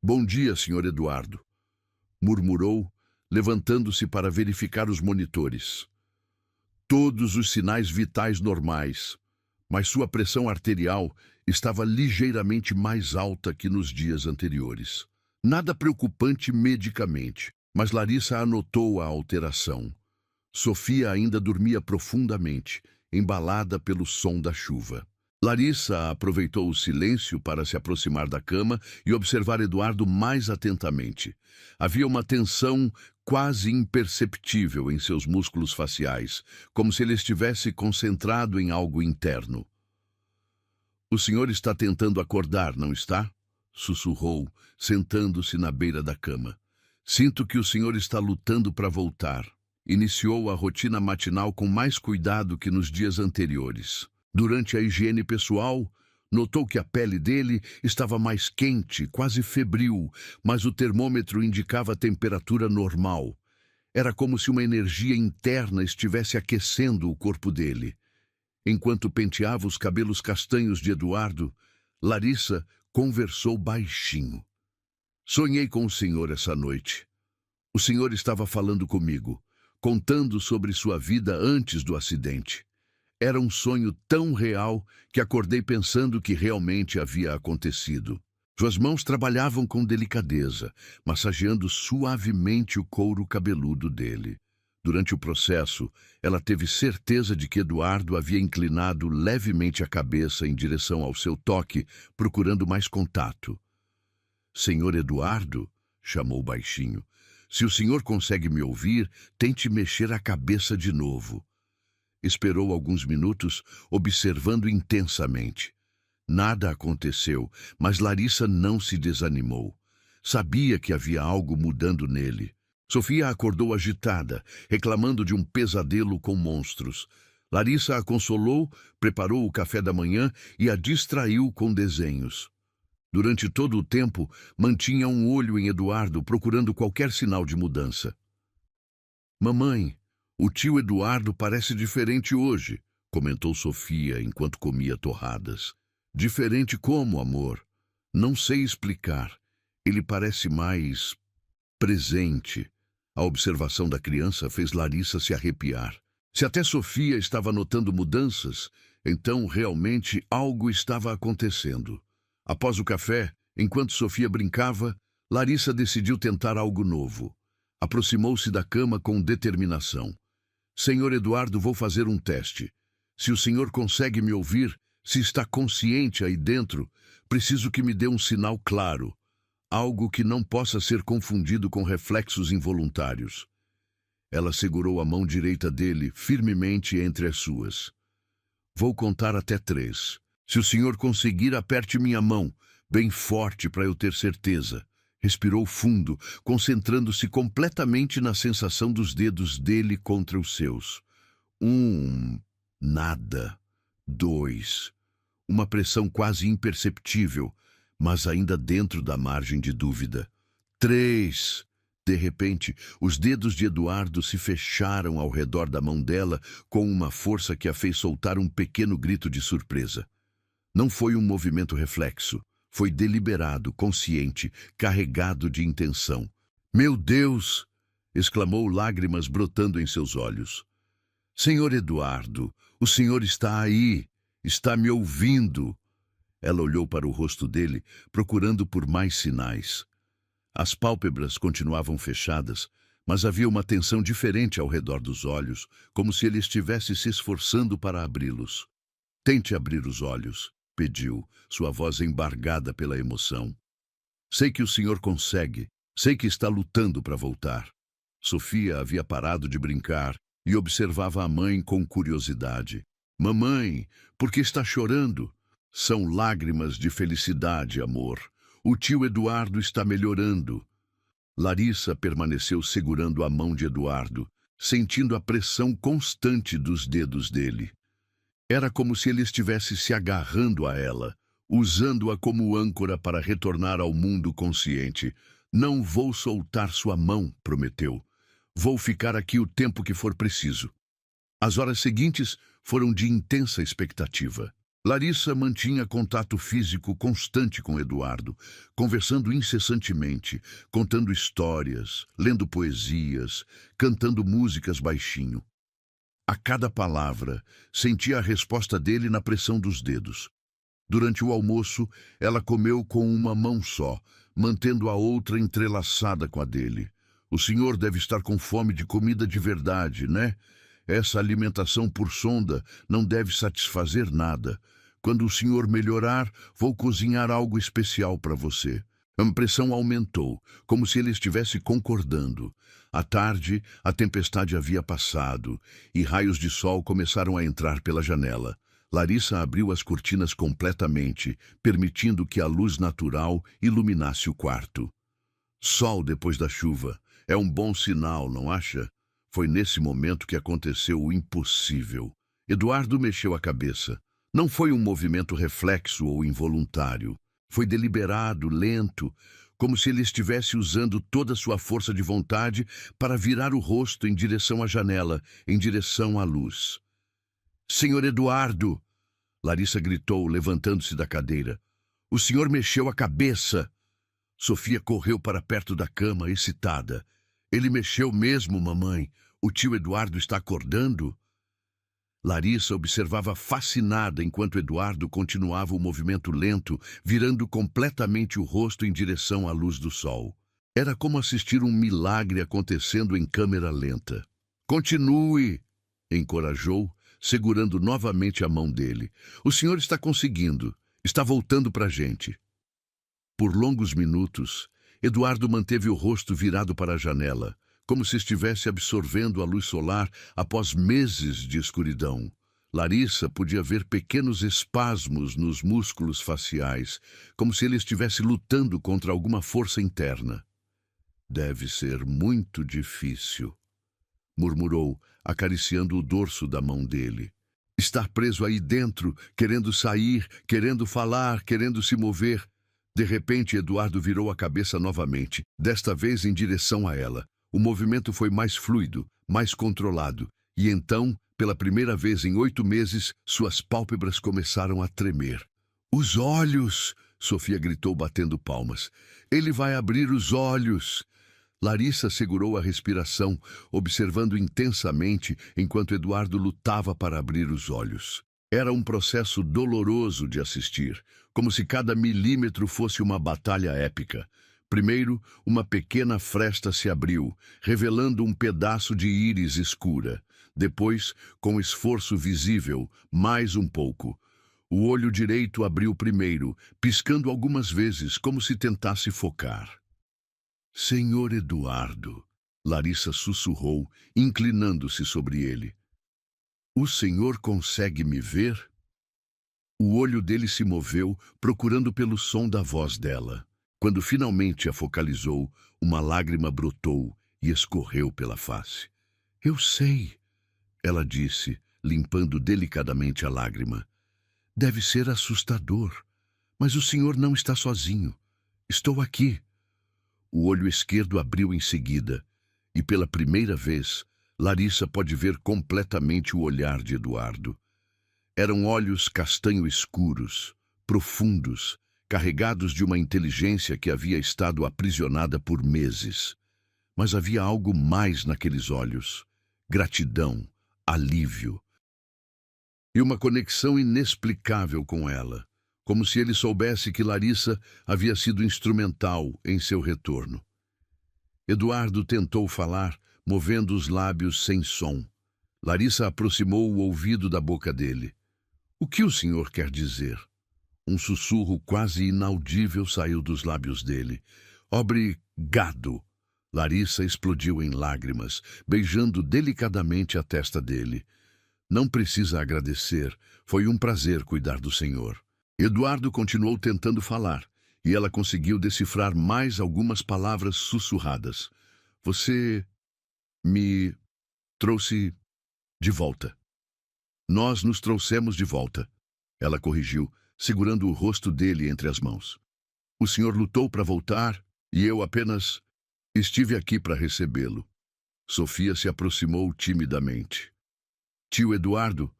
"Bom dia, Sr. Eduardo", murmurou, levantando-se para verificar os monitores. Todos os sinais vitais normais, mas sua pressão arterial estava ligeiramente mais alta que nos dias anteriores. Nada preocupante medicamente, mas Larissa anotou a alteração. Sofia ainda dormia profundamente, embalada pelo som da chuva. Larissa aproveitou o silêncio para se aproximar da cama e observar Eduardo mais atentamente. Havia uma tensão quase imperceptível em seus músculos faciais, como se ele estivesse concentrado em algo interno. "O senhor está tentando acordar, não está?" sussurrou, sentando-se na beira da cama. "Sinto que o senhor está lutando para voltar." Iniciou a rotina matinal com mais cuidado que nos dias anteriores. Durante a higiene pessoal, notou que a pele dele estava mais quente, quase febril, mas o termômetro indicava a temperatura normal. Era como se uma energia interna estivesse aquecendo o corpo dele. Enquanto penteava os cabelos castanhos de Eduardo, Larissa conversou baixinho. "Sonhei com o senhor essa noite. O senhor estava falando comigo, contando sobre sua vida antes do acidente. Era um sonho tão real que acordei pensando que realmente havia acontecido." Suas mãos trabalhavam com delicadeza, massageando suavemente o couro cabeludo dele. Durante o processo, ela teve certeza de que Eduardo havia inclinado levemente a cabeça em direção ao seu toque, procurando mais contato. "Senhor Eduardo", chamou baixinho, "se o senhor consegue me ouvir, tente mexer a cabeça de novo." Esperou alguns minutos, observando intensamente. Nada aconteceu, mas Larissa não se desanimou. Sabia que havia algo mudando nele. Sofia acordou agitada, reclamando de um pesadelo com monstros. Larissa a consolou, preparou o café da manhã e a distraiu com desenhos. Durante todo o tempo, mantinha um olho em Eduardo, procurando qualquer sinal de mudança. "Mamãe, o tio Eduardo parece diferente hoje", comentou Sofia enquanto comia torradas. "Diferente como, amor? Não sei explicar. Ele parece mais presente." A observação da criança fez Larissa se arrepiar. Se até Sofia estava notando mudanças, então realmente algo estava acontecendo. Após o café, enquanto Sofia brincava, Larissa decidiu tentar algo novo. Aproximou-se da cama com determinação. "Senhor Eduardo, vou fazer um teste. Se o senhor consegue me ouvir, se está consciente aí dentro, preciso que me dê um sinal claro. Algo que não possa ser confundido com reflexos involuntários." Ela segurou a mão direita dele firmemente entre as suas. "Vou contar até 3. Se o senhor conseguir, aperte minha mão, bem forte para eu ter certeza." Respirou fundo, concentrando-se completamente na sensação dos dedos dele contra os seus. 1, nada. 2, uma pressão quase imperceptível, mas ainda dentro da margem de dúvida. 3. De repente, os dedos de Eduardo se fecharam ao redor da mão dela com uma força que a fez soltar um pequeno grito de surpresa. Não foi um movimento reflexo. Foi deliberado, consciente, carregado de intenção. "Meu Deus!" exclamou, lágrimas brotando em seus olhos. "Senhor Eduardo, o senhor está aí, está me ouvindo." Ela olhou para o rosto dele, procurando por mais sinais. As pálpebras continuavam fechadas, mas havia uma tensão diferente ao redor dos olhos, como se ele estivesse se esforçando para abri-los. "Tente abrir os olhos", pediu, sua voz embargada pela emoção. "Sei que o senhor consegue. Sei que está lutando para voltar." Sofia havia parado de brincar e observava a mãe com curiosidade. "Mamãe, por que está chorando?" "São lágrimas de felicidade, amor. O tio Eduardo está melhorando." Larissa permaneceu segurando a mão de Eduardo, sentindo a pressão constante dos dedos dele. Era como se ele estivesse se agarrando a ela, usando-a como âncora para retornar ao mundo consciente. "Não vou soltar sua mão", prometeu. "Vou ficar aqui o tempo que for preciso." As horas seguintes foram de intensa expectativa. Larissa mantinha contato físico constante com Eduardo, conversando incessantemente, contando histórias, lendo poesias, cantando músicas baixinho. A cada palavra, sentia a resposta dele na pressão dos dedos. Durante o almoço, ela comeu com uma mão só, mantendo a outra entrelaçada com a dele. O senhor deve estar com fome de comida de verdade, né? Essa alimentação por sonda não deve satisfazer nada. Quando o senhor melhorar, vou cozinhar algo especial para você. A impressão aumentou, como se ele estivesse concordando. À tarde, a tempestade havia passado e raios de sol começaram a entrar pela janela. Larissa abriu as cortinas completamente, permitindo que a luz natural iluminasse o quarto. Sol depois da chuva. É um bom sinal, não acha? Foi nesse momento que aconteceu o impossível. Eduardo mexeu a cabeça. Não foi um movimento reflexo ou involuntário. Foi deliberado, lento, como se ele estivesse usando toda a sua força de vontade para virar o rosto em direção à janela, em direção à luz. Senhor Eduardo! Larissa gritou, levantando-se da cadeira. O senhor mexeu a cabeça! Sofia correu para perto da cama, excitada. Ele mexeu mesmo, mamãe. O tio Eduardo está acordando? Larissa observava fascinada enquanto Eduardo continuava o movimento lento, virando completamente o rosto em direção à luz do sol. Era como assistir um milagre acontecendo em câmera lenta. Continue! Encorajou, segurando novamente a mão dele. O senhor está conseguindo. Está voltando para a gente. Por longos minutos, Eduardo manteve o rosto virado para a janela, como se estivesse absorvendo a luz solar após meses de escuridão. Larissa podia ver pequenos espasmos nos músculos faciais, como se ele estivesse lutando contra alguma força interna. Deve ser muito difícil, murmurou, acariciando o dorso da mão dele. Estar preso aí dentro, querendo sair, querendo falar, querendo se mover. De repente, Eduardo virou a cabeça novamente, desta vez em direção a ela. O movimento foi mais fluido, mais controlado, e então, pela primeira vez em 8 meses, suas pálpebras começaram a tremer. Os olhos! Sofia gritou, batendo palmas. Ele vai abrir os olhos! Larissa segurou a respiração, observando intensamente enquanto Eduardo lutava para abrir os olhos. Era um processo doloroso de assistir, como se cada milímetro fosse uma batalha épica. Primeiro, uma pequena fresta se abriu, revelando um pedaço de íris escura. Depois, com esforço visível, mais um pouco. O olho direito abriu primeiro, piscando algumas vezes, como se tentasse focar. Senhor Eduardo, Larissa sussurrou, inclinando-se sobre ele. O senhor consegue me ver? O olho dele se moveu, procurando pelo som da voz dela. Quando finalmente a focalizou, uma lágrima brotou e escorreu pela face. Eu sei, ela disse, limpando delicadamente a lágrima. Deve ser assustador, mas o senhor não está sozinho. Estou aqui. O olho esquerdo abriu em seguida, e pela primeira vez, Larissa pode ver completamente o olhar de Eduardo. Eram olhos castanho escuros, profundos, carregados de uma inteligência que havia estado aprisionada por meses. Mas havia algo mais naqueles olhos. Gratidão, alívio. E uma conexão inexplicável com ela, como se ele soubesse que Larissa havia sido instrumental em seu retorno. Eduardo tentou falar, movendo os lábios sem som. Larissa aproximou o ouvido da boca dele. O que o senhor quer dizer? Um sussurro quase inaudível saiu dos lábios dele. Obrigado! Larissa explodiu em lágrimas, beijando delicadamente a testa dele. Não precisa agradecer. Foi um prazer cuidar do senhor. Eduardo continuou tentando falar, e ela conseguiu decifrar mais algumas palavras sussurradas. Você me trouxe de volta. Nós nos trouxemos de volta. Ela corrigiu, segurando o rosto dele entre as mãos. O senhor lutou para voltar, e eu apenas estive aqui para recebê-lo. Sofia se aproximou timidamente. Tio Eduardo,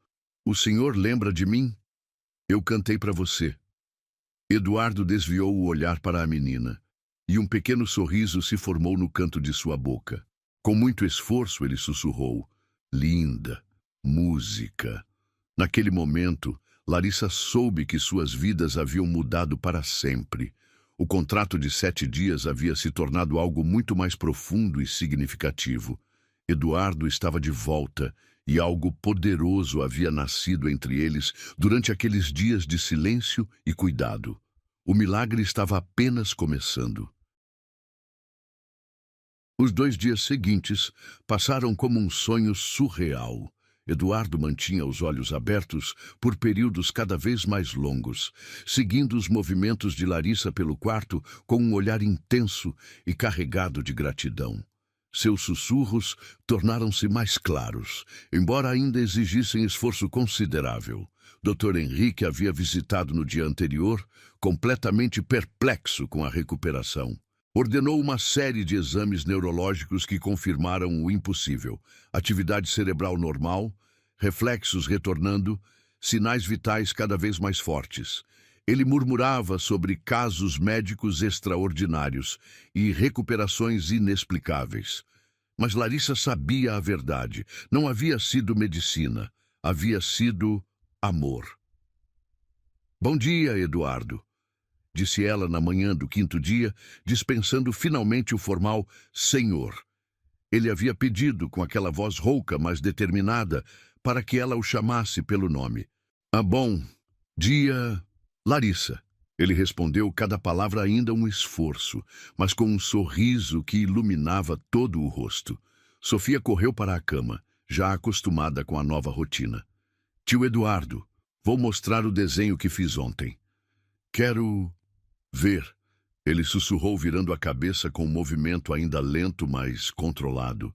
o senhor lembra de mim? Eu cantei para você. Eduardo desviou o olhar para a menina, e um pequeno sorriso se formou no canto de sua boca. Com muito esforço, ele sussurrou: Linda, música. Naquele momento, Larissa soube que suas vidas haviam mudado para sempre. O contrato de 7 dias havia se tornado algo muito mais profundo e significativo. Eduardo estava de volta e algo poderoso havia nascido entre eles durante aqueles dias de silêncio e cuidado. O milagre estava apenas começando. Os 2 dias seguintes passaram como um sonho surreal. Eduardo mantinha os olhos abertos por períodos cada vez mais longos, seguindo os movimentos de Larissa pelo quarto com um olhar intenso e carregado de gratidão. Seus sussurros tornaram-se mais claros, embora ainda exigissem esforço considerável. Dr. Henrique havia visitado no dia anterior, completamente perplexo com a recuperação. Ordenou uma série de exames neurológicos que confirmaram o impossível: atividade cerebral normal, reflexos retornando, sinais vitais cada vez mais fortes. Ele murmurava sobre casos médicos extraordinários e recuperações inexplicáveis. Mas Larissa sabia a verdade. Não havia sido medicina, havia sido amor. Bom dia, Eduardo, disse ela na manhã do 5º dia, dispensando finalmente o formal senhor. Ele havia pedido, com aquela voz rouca, mas determinada, para que ela o chamasse pelo nome. Bom dia, Larissa. Ele respondeu, cada palavra ainda um esforço, mas com um sorriso que iluminava todo o rosto. Sofia correu para a cama, já acostumada com a nova rotina. Tio Eduardo, vou mostrar o desenho que fiz ontem. Quero ver. Ele sussurrou, virando a cabeça com um movimento ainda lento, mas controlado.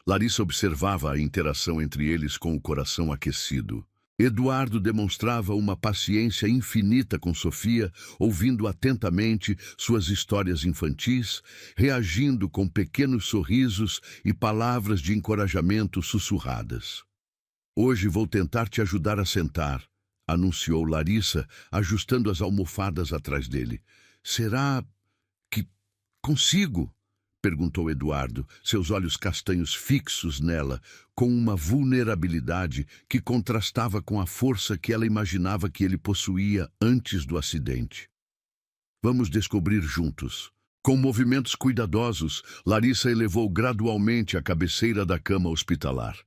Larissa observava a interação entre eles com o coração aquecido. Eduardo demonstrava uma paciência infinita com Sofia, ouvindo atentamente suas histórias infantis, reagindo com pequenos sorrisos e palavras de encorajamento sussurradas. Hoje vou tentar te ajudar a sentar, anunciou Larissa, ajustando as almofadas atrás dele. Será que consigo? Perguntou Eduardo, seus olhos castanhos fixos nela, com uma vulnerabilidade que contrastava com a força que ela imaginava que ele possuía antes do acidente. Vamos descobrir juntos. Com movimentos cuidadosos, Larissa elevou gradualmente a cabeceira da cama hospitalar.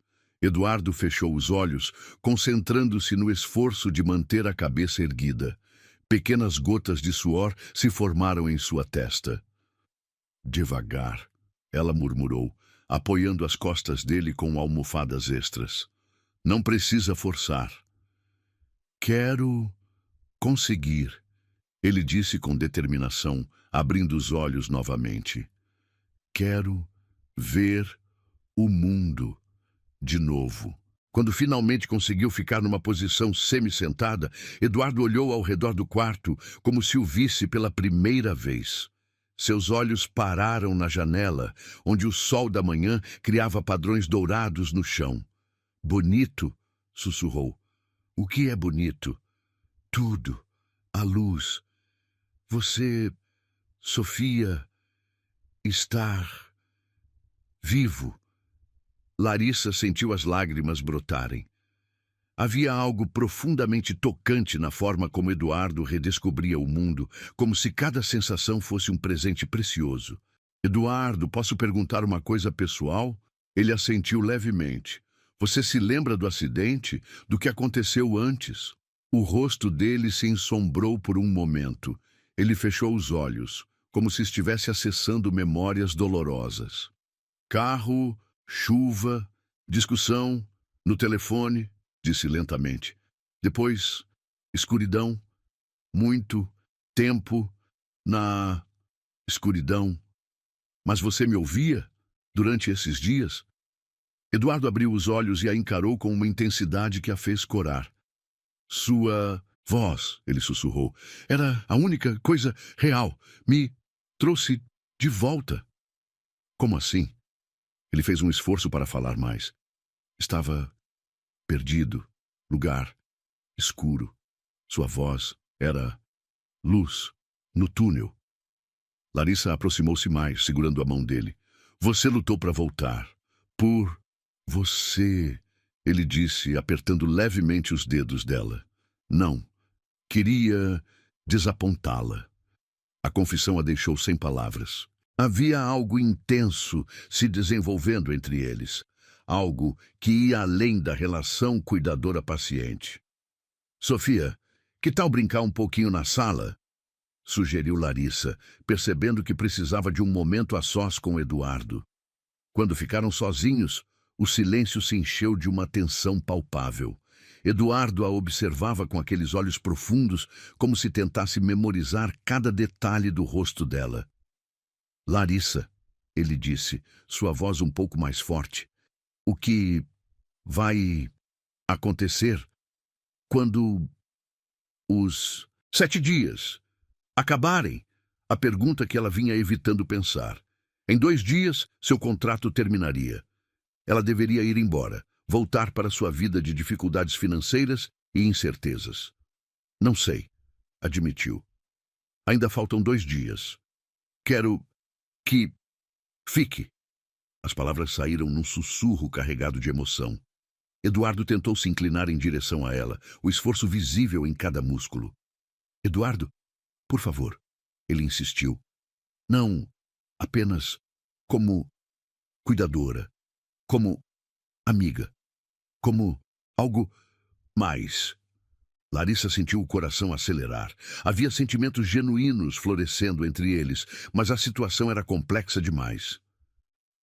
Eduardo fechou os olhos, concentrando-se no esforço de manter a cabeça erguida. Pequenas gotas de suor se formaram em sua testa. Devagar, ela murmurou, apoiando as costas dele com almofadas extras. Não precisa forçar. Quero conseguir, ele disse com determinação, abrindo os olhos novamente. Quero ver o mundo de novo. Quando finalmente conseguiu ficar numa posição semi-sentada, Eduardo olhou ao redor do quarto como se o visse pela primeira vez. Seus olhos pararam na janela, onde o sol da manhã criava padrões dourados no chão. Bonito, sussurrou. O que é bonito? Tudo. A luz. Você, Sofia, estar vivo. Larissa sentiu as lágrimas brotarem. Havia algo profundamente tocante na forma como Eduardo redescobria o mundo, como se cada sensação fosse um presente precioso. Eduardo, posso perguntar uma coisa pessoal? Ele assentiu levemente. Você se lembra do acidente? Do que aconteceu antes? O rosto dele se ensombrou por um momento. Ele fechou os olhos, como se estivesse acessando memórias dolorosas. Carro, chuva, discussão, no telefone, disse lentamente. Depois, escuridão, muito tempo na escuridão. Mas você me ouvia durante esses dias? Eduardo abriu os olhos e a encarou com uma intensidade que a fez corar. Sua voz, ele sussurrou, era a única coisa real. Me trouxe de volta. Como assim? Ele fez um esforço para falar mais. Estava perdido, lugar escuro. Sua voz era luz no túnel. Larissa aproximou-se mais, segurando a mão dele. Você lutou para voltar. Por você, ele disse, apertando levemente os dedos dela. Não, queria desapontá-la. A confissão a deixou sem palavras. Havia algo intenso se desenvolvendo entre eles. Algo que ia além da relação cuidadora-paciente. Sofia, que tal brincar um pouquinho na sala? Sugeriu Larissa, percebendo que precisava de um momento a sós com Eduardo. Quando ficaram sozinhos, o silêncio se encheu de uma tensão palpável. Eduardo a observava com aqueles olhos profundos, como se tentasse memorizar cada detalhe do rosto dela. Larissa, ele disse, sua voz um pouco mais forte, o que vai acontecer quando os 7 dias acabarem? A pergunta que ela vinha evitando pensar. Em 2 dias, seu contrato terminaria. Ela deveria ir embora, voltar para sua vida de dificuldades financeiras e incertezas. Não sei, admitiu. Ainda faltam 2 dias. Quero que fique. As palavras saíram num sussurro carregado de emoção. Eduardo tentou se inclinar em direção a ela, o esforço visível em cada músculo. Eduardo, por favor, ele insistiu. Não apenas como cuidadora, como amiga, como algo mais. Larissa sentiu o coração acelerar. Havia sentimentos genuínos florescendo entre eles, mas a situação era complexa demais.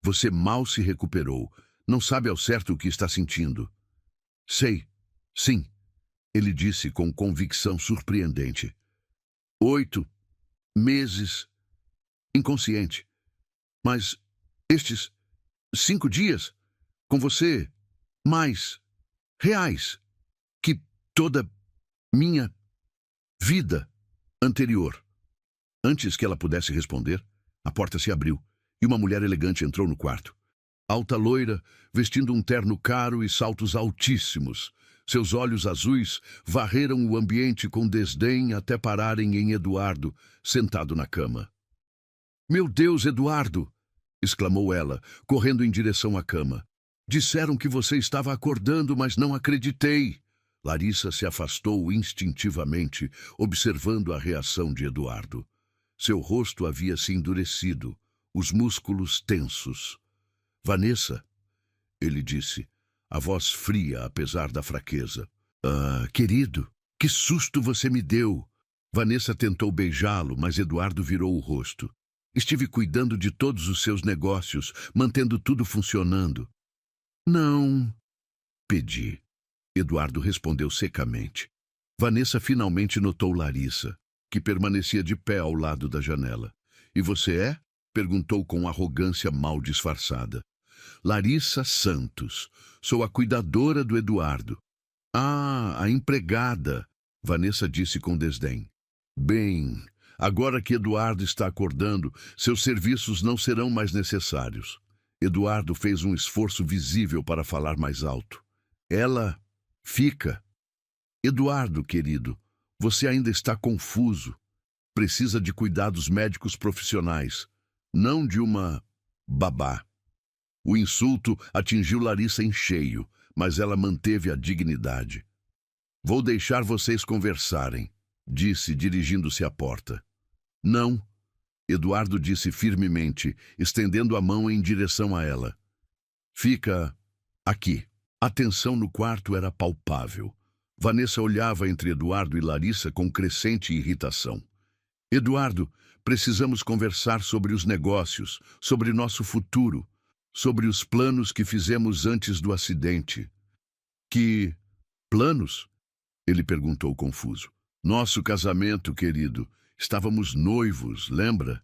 Você mal se recuperou. Não sabe ao certo o que está sentindo. Sei, sim, ele disse com convicção surpreendente. 8 meses inconsciente. Mas estes 5 dias com você, mais reais que toda minha vida anterior. Antes que ela pudesse responder, a porta se abriu e uma mulher elegante entrou no quarto. Alta loira, vestindo um terno caro e saltos altíssimos. Seus olhos azuis varreram o ambiente com desdém até pararem em Eduardo, sentado na cama. Meu Deus, Eduardo! Exclamou ela, correndo em direção à cama. Disseram que você estava acordando, mas não acreditei. Larissa se afastou instintivamente, observando a reação de Eduardo. Seu rosto havia se endurecido, os músculos tensos. Vanessa, ele disse, a voz fria apesar da fraqueza. Ah, querido, que susto você me deu! Vanessa tentou beijá-lo, mas Eduardo virou o rosto. Estive cuidando de todos os seus negócios, mantendo tudo funcionando. Não, pedi. Eduardo respondeu secamente. Vanessa finalmente notou Larissa, que permanecia de pé ao lado da janela. E você é? Perguntou com arrogância mal disfarçada. Larissa Santos. Sou a cuidadora do Eduardo. Ah, a empregada, Vanessa disse com desdém. Bem, agora que Eduardo está acordando, seus serviços não serão mais necessários. Eduardo fez um esforço visível para falar mais alto. Ela fica. Eduardo, querido, você ainda está confuso. Precisa de cuidados médicos profissionais, não de uma babá. O insulto atingiu Larissa em cheio, mas ela manteve a dignidade. Vou deixar vocês conversarem, disse, dirigindo-se à porta. Não, Eduardo disse firmemente, estendendo a mão em direção a ela. Fica aqui. A tensão no quarto era palpável. Vanessa olhava entre Eduardo e Larissa com crescente irritação. Eduardo, precisamos conversar sobre os negócios, sobre nosso futuro, sobre os planos que fizemos antes do acidente. Que planos? Ele perguntou confuso. Nosso casamento, querido. Estávamos noivos, lembra?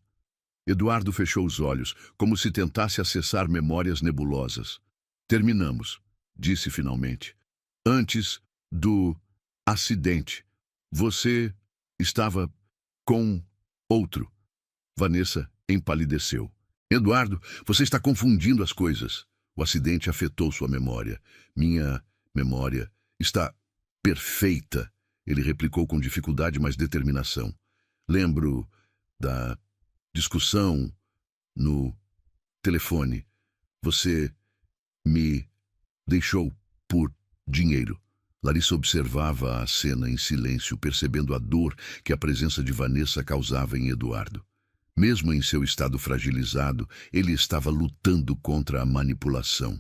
Eduardo fechou os olhos, como se tentasse acessar memórias nebulosas. Terminamos, disse finalmente. Antes do acidente, você estava com outro. Vanessa empalideceu. Eduardo, você está confundindo as coisas. O acidente afetou sua memória. Minha memória está perfeita. Ele replicou com dificuldade, mas determinação. Lembro da discussão no telefone. Você me deixou por dinheiro. Larissa observava a cena em silêncio, percebendo a dor que a presença de Vanessa causava em Eduardo. Mesmo em seu estado fragilizado, ele estava lutando contra a manipulação.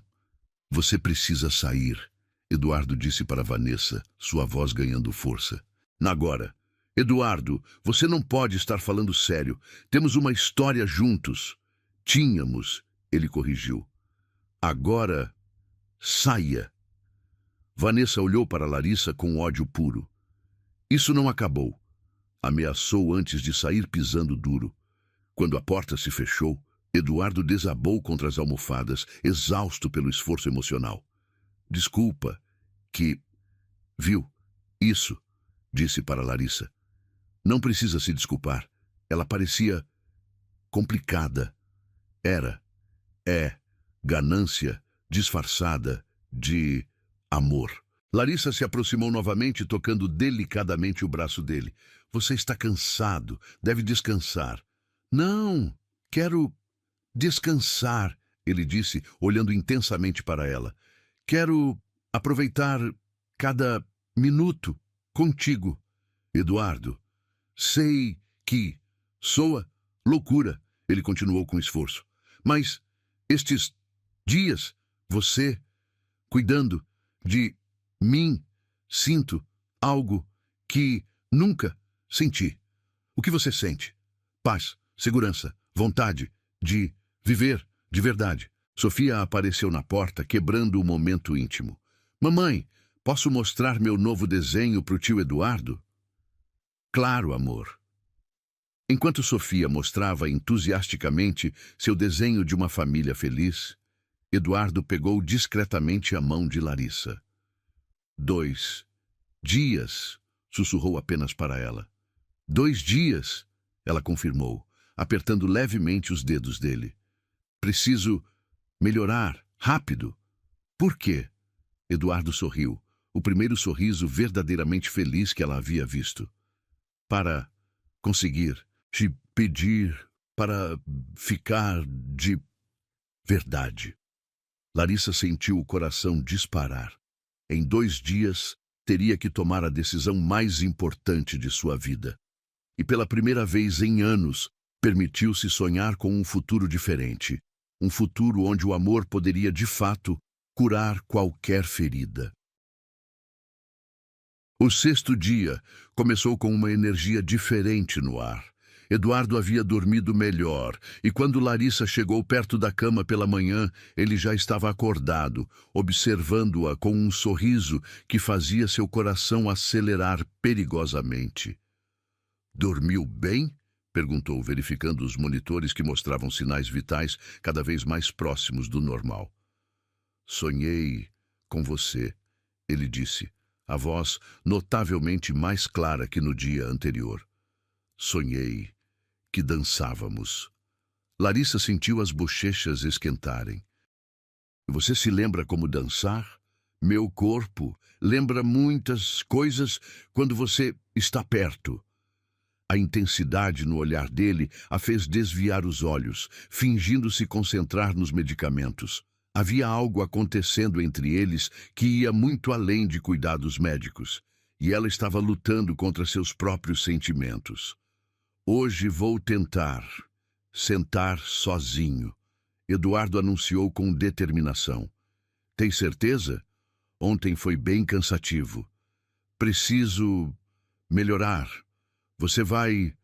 Você precisa sair, Eduardo disse para Vanessa, sua voz ganhando força. Agora. Eduardo, você não pode estar falando sério. Temos uma história juntos. Tínhamos, ele corrigiu. Agora, saia. Vanessa olhou para Larissa com ódio puro. Isso não acabou. Ameaçou antes de sair pisando duro. Quando a porta se fechou, Eduardo desabou contra as almofadas, exausto pelo esforço emocional. Desculpa, que... Viu? Isso, disse para Larissa. Não precisa se desculpar. Ela parecia complicada. É ganância disfarçada de amor. Larissa se aproximou novamente, tocando delicadamente o braço dele. Você está cansado, deve descansar. Não, quero descansar, ele disse, olhando intensamente para ela. Quero aproveitar cada minuto contigo. Eduardo, sei que soa loucura, ele continuou com esforço. Mas estes dias, você, cuidando de mim, sinto algo que nunca senti. O que você sente? Paz, segurança, vontade de viver de verdade. Sofia apareceu na porta, quebrando o momento íntimo. Mamãe, posso mostrar meu novo desenho para o tio Eduardo? Claro, amor. Enquanto Sofia mostrava entusiasticamente seu desenho de uma família feliz, Eduardo pegou discretamente a mão de Larissa. 2 dias, sussurrou apenas para ela. 2 dias, ela confirmou, apertando levemente os dedos dele. Preciso melhorar, rápido. Por quê? Eduardo sorriu, o primeiro sorriso verdadeiramente feliz que ela havia visto. Para conseguir te pedir para ficar de verdade. Larissa sentiu o coração disparar. Em 2 dias, teria que tomar a decisão mais importante de sua vida. E pela primeira vez em anos, permitiu-se sonhar com um futuro diferente. Um futuro onde o amor poderia, de fato, curar qualquer ferida. O 6º dia começou com uma energia diferente no ar. Eduardo havia dormido melhor, e quando Larissa chegou perto da cama pela manhã, ele já estava acordado, observando-a com um sorriso que fazia seu coração acelerar perigosamente. Dormiu bem? Perguntou, verificando os monitores que mostravam sinais vitais cada vez mais próximos do normal. Sonhei com você, ele disse, a voz notavelmente mais clara que no dia anterior. Sonhei que dançávamos. Larissa sentiu as bochechas esquentarem. Você se lembra como dançar? Meu corpo lembra muitas coisas quando você está perto. A intensidade no olhar dele a fez desviar os olhos, fingindo se concentrar nos medicamentos. Havia algo acontecendo entre eles que ia muito além de cuidados médicos, e ela estava lutando contra seus próprios sentimentos. Hoje vou tentar sentar sozinho, Eduardo anunciou com determinação. Tem certeza? Ontem foi bem cansativo. Preciso melhorar. Você vai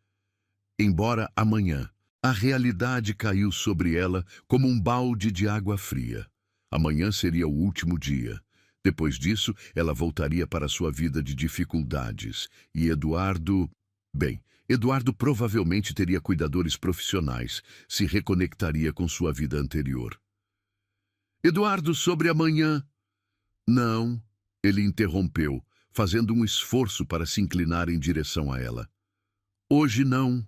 embora amanhã. A realidade caiu sobre ela como um balde de água fria. Amanhã seria o último dia. Depois disso, ela voltaria para sua vida de dificuldades. E Eduardo... Bem, Eduardo provavelmente teria cuidadores profissionais, se reconectaria com sua vida anterior. Eduardo, sobre amanhã... Não, ele interrompeu, fazendo um esforço para se inclinar em direção a ela. Hoje não.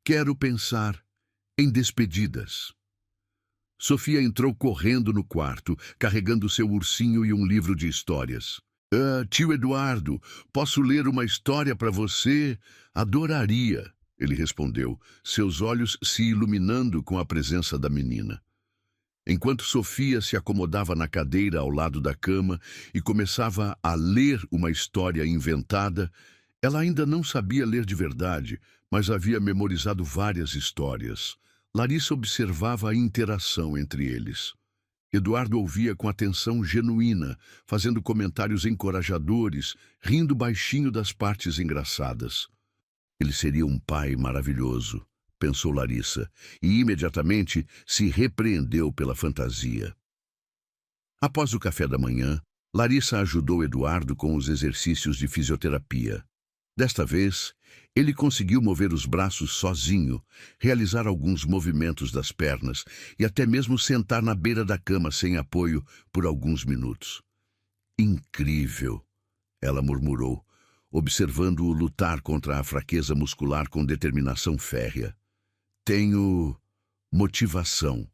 Quero pensar em despedidas. Sofia entrou correndo no quarto, carregando seu ursinho e um livro de histórias. Tio Eduardo, posso ler uma história para você? Adoraria, ele respondeu, seus olhos se iluminando com a presença da menina. Enquanto Sofia se acomodava na cadeira ao lado da cama e começava a ler uma história inventada, ela ainda não sabia ler de verdade, mas havia memorizado várias histórias. Larissa observava a interação entre eles. Eduardo ouvia com atenção genuína, fazendo comentários encorajadores, rindo baixinho das partes engraçadas. Ele seria um pai maravilhoso, pensou Larissa, e imediatamente se repreendeu pela fantasia. Após o café da manhã, Larissa ajudou Eduardo com os exercícios de fisioterapia. Desta vez, ele conseguiu mover os braços sozinho, realizar alguns movimentos das pernas e até mesmo sentar na beira da cama sem apoio por alguns minutos. Incrível, ela murmurou, observando-o lutar contra a fraqueza muscular com determinação férrea. Tenho motivação,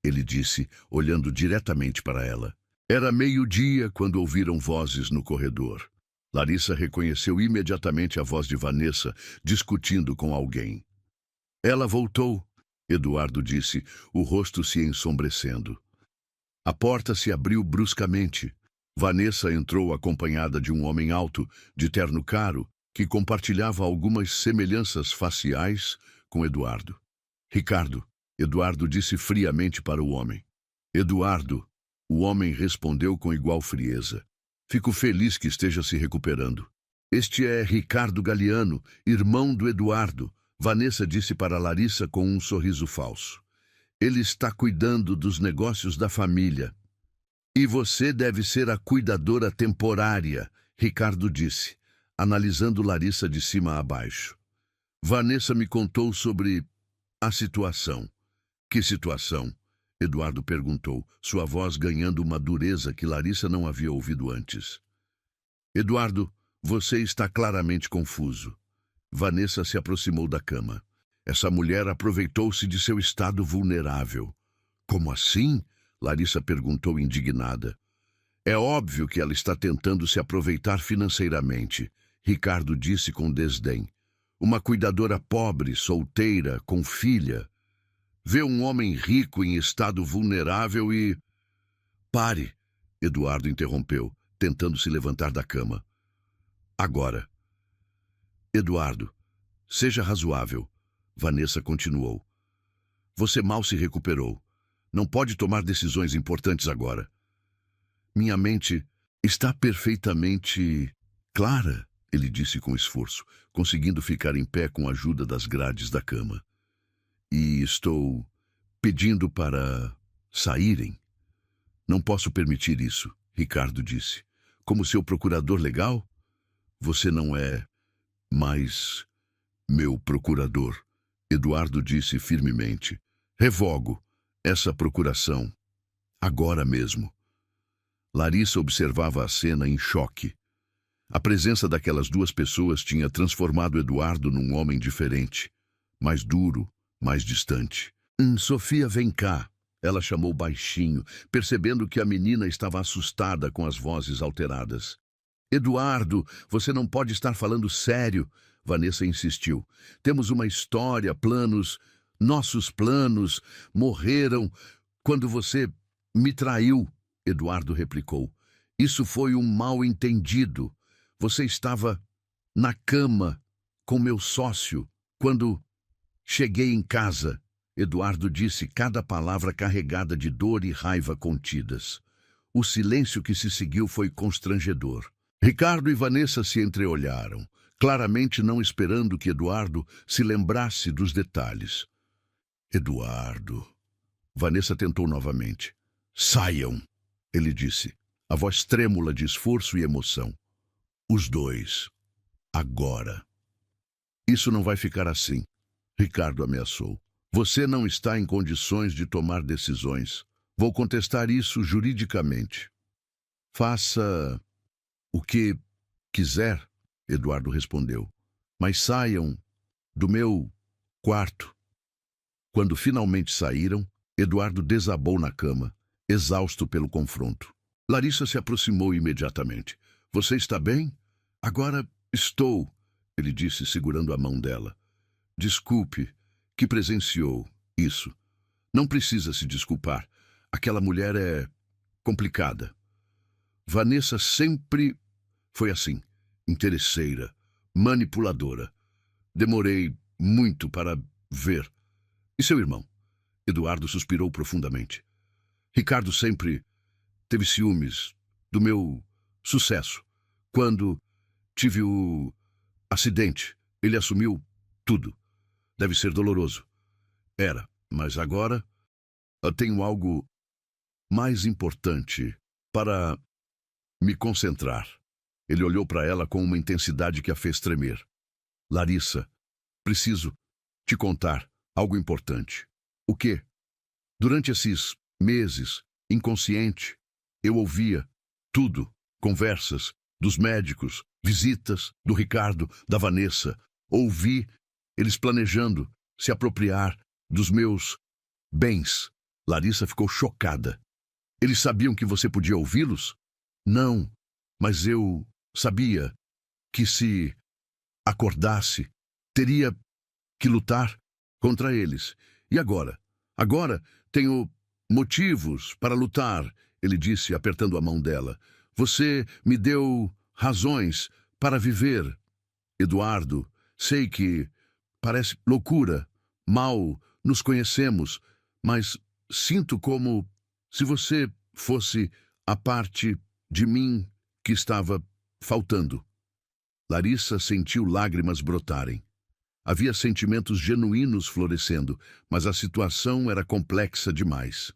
ele disse, olhando diretamente para ela. Era meio-dia quando ouviram vozes no corredor. Larissa reconheceu imediatamente a voz de Vanessa discutindo com alguém. Ela voltou, Eduardo disse, o rosto se ensombrecendo. A porta se abriu bruscamente. Vanessa entrou acompanhada de um homem alto, de terno caro, que compartilhava algumas semelhanças faciais com Eduardo. Ricardo, Eduardo disse friamente para o homem. Eduardo, o homem respondeu com igual frieza. Fico feliz que esteja se recuperando. Este é Ricardo Galiano, irmão do Eduardo, Vanessa disse para Larissa com um sorriso falso. Ele está cuidando dos negócios da família. E você deve ser a cuidadora temporária, Ricardo disse, analisando Larissa de cima a baixo. Vanessa me contou sobre a situação. Que situação? Eduardo perguntou, sua voz ganhando uma dureza que Larissa não havia ouvido antes. Eduardo, você está claramente confuso. Vanessa se aproximou da cama. Essa mulher aproveitou-se de seu estado vulnerável. Como assim? Larissa perguntou indignada. É óbvio que ela está tentando se aproveitar financeiramente, Ricardo disse com desdém. Uma cuidadora pobre, solteira, com filha. Vê um homem rico em estado vulnerável e... Pare, Eduardo interrompeu, tentando se levantar da cama. Agora. Eduardo, seja razoável, Vanessa continuou. Você mal se recuperou. Não pode tomar decisões importantes agora. Minha mente está perfeitamente clara, ele disse com esforço, conseguindo ficar em pé com a ajuda das grades da cama. E estou pedindo para saírem. Não posso permitir isso, Ricardo disse. Como seu procurador legal? Você não é mais meu procurador, Eduardo disse firmemente. Revogo essa procuração. Agora mesmo. Larissa observava a cena em choque. A presença daquelas duas pessoas tinha transformado Eduardo num homem diferente, mais duro, mais distante. Sofia, vem cá, ela chamou baixinho, percebendo que a menina estava assustada com as vozes alteradas. Eduardo, você não pode estar falando sério, Vanessa insistiu. Temos uma história, planos, nossos planos morreram quando você me traiu, Eduardo replicou. Isso foi um mal-entendido. Você estava na cama com meu sócio quando cheguei em casa. Eduardo disse cada palavra carregada de dor e raiva contidas. O silêncio que se seguiu foi constrangedor. Ricardo e Vanessa se entreolharam, claramente não esperando que Eduardo se lembrasse dos detalhes. Eduardo. Vanessa tentou novamente. Saiam, ele disse, a voz trêmula de esforço e emoção. Os dois. Agora. Isso não vai ficar assim, Ricardo ameaçou. Você não está em condições de tomar decisões. Vou contestar isso juridicamente. Faça o que quiser, Eduardo respondeu. Mas saiam do meu quarto. Quando finalmente saíram, Eduardo desabou na cama, exausto pelo confronto. Larissa se aproximou imediatamente. Você está bem? Agora estou, ele disse, segurando a mão dela. Desculpe que presenciou isso. Não precisa se desculpar. Aquela mulher é complicada. Vanessa sempre foi assim, interesseira, manipuladora. Demorei muito para ver. E seu irmão? Eduardo suspirou profundamente. Ricardo sempre teve ciúmes do meu sucesso. Quando tive o acidente, ele assumiu tudo. Deve ser doloroso. Era, mas agora eu tenho algo mais importante para me concentrar. Ele olhou para ela com uma intensidade que a fez tremer. Larissa, preciso te contar algo importante. O quê? Durante esses meses, inconsciente, eu ouvia tudo, conversas dos médicos, visitas do Ricardo, da Vanessa. Ouvi eles planejando se apropriar dos meus bens. Larissa ficou chocada. Eles sabiam que você podia ouvi-los? Não, mas eu sabia que se acordasse, teria que lutar contra eles. E agora? Agora tenho motivos para lutar, ele disse, apertando a mão dela. Você me deu razões para viver. Eduardo, sei que parece loucura. Mal nos conhecemos, mas sinto como se você fosse a parte de mim que estava faltando. Larissa sentiu lágrimas brotarem. Havia sentimentos genuínos florescendo, mas a situação era complexa demais.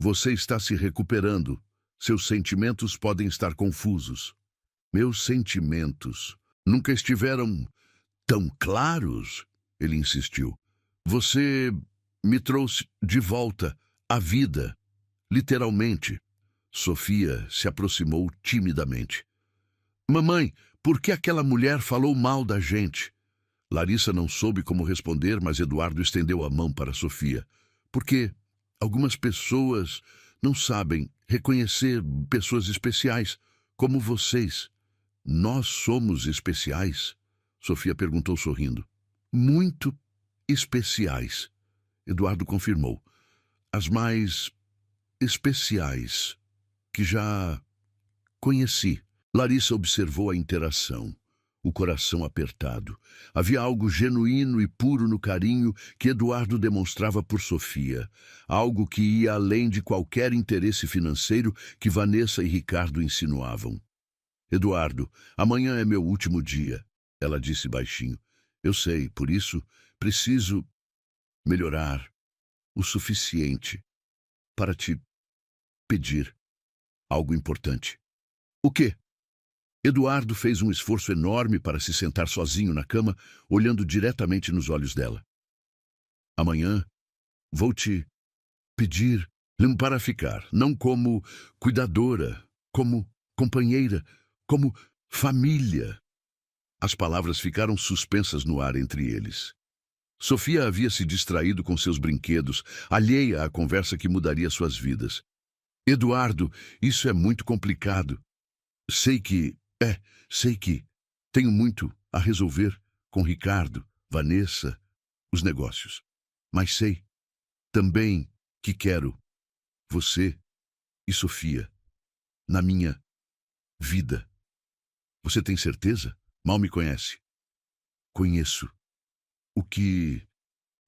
Você está se recuperando. Seus sentimentos podem estar confusos. Meus sentimentos nunca estiveram tão claros, ele insistiu. Você me trouxe de volta à vida, literalmente. Sofia se aproximou timidamente. Mamãe, por que aquela mulher falou mal da gente? Larissa não soube como responder, mas Eduardo estendeu a mão para Sofia. Porque algumas pessoas não sabem reconhecer pessoas especiais, como vocês. Nós somos especiais? Sofia perguntou sorrindo. Muito especiais, Eduardo confirmou. As mais especiais que já conheci. Larissa observou a interação, o coração apertado. Havia algo genuíno e puro no carinho que Eduardo demonstrava por Sofia, algo que ia além de qualquer interesse financeiro que Vanessa e Ricardo insinuavam. Eduardo, amanhã é meu último dia, ela disse baixinho. Eu sei, por isso preciso melhorar o suficiente para te pedir algo importante. O quê? Eduardo fez um esforço enorme para se sentar sozinho na cama, olhando diretamente nos olhos dela. Amanhã vou te pedir para ficar, não como cuidadora, como companheira, como família. As palavras ficaram suspensas no ar entre eles. Sofia havia se distraído com seus brinquedos, alheia à conversa que mudaria suas vidas. Eduardo, isso é muito complicado. Sei que tenho muito a resolver com Ricardo, Vanessa, os negócios. Mas sei também que quero você e Sofia na minha vida. Você tem certeza? Mal me conhece. Conheço. O que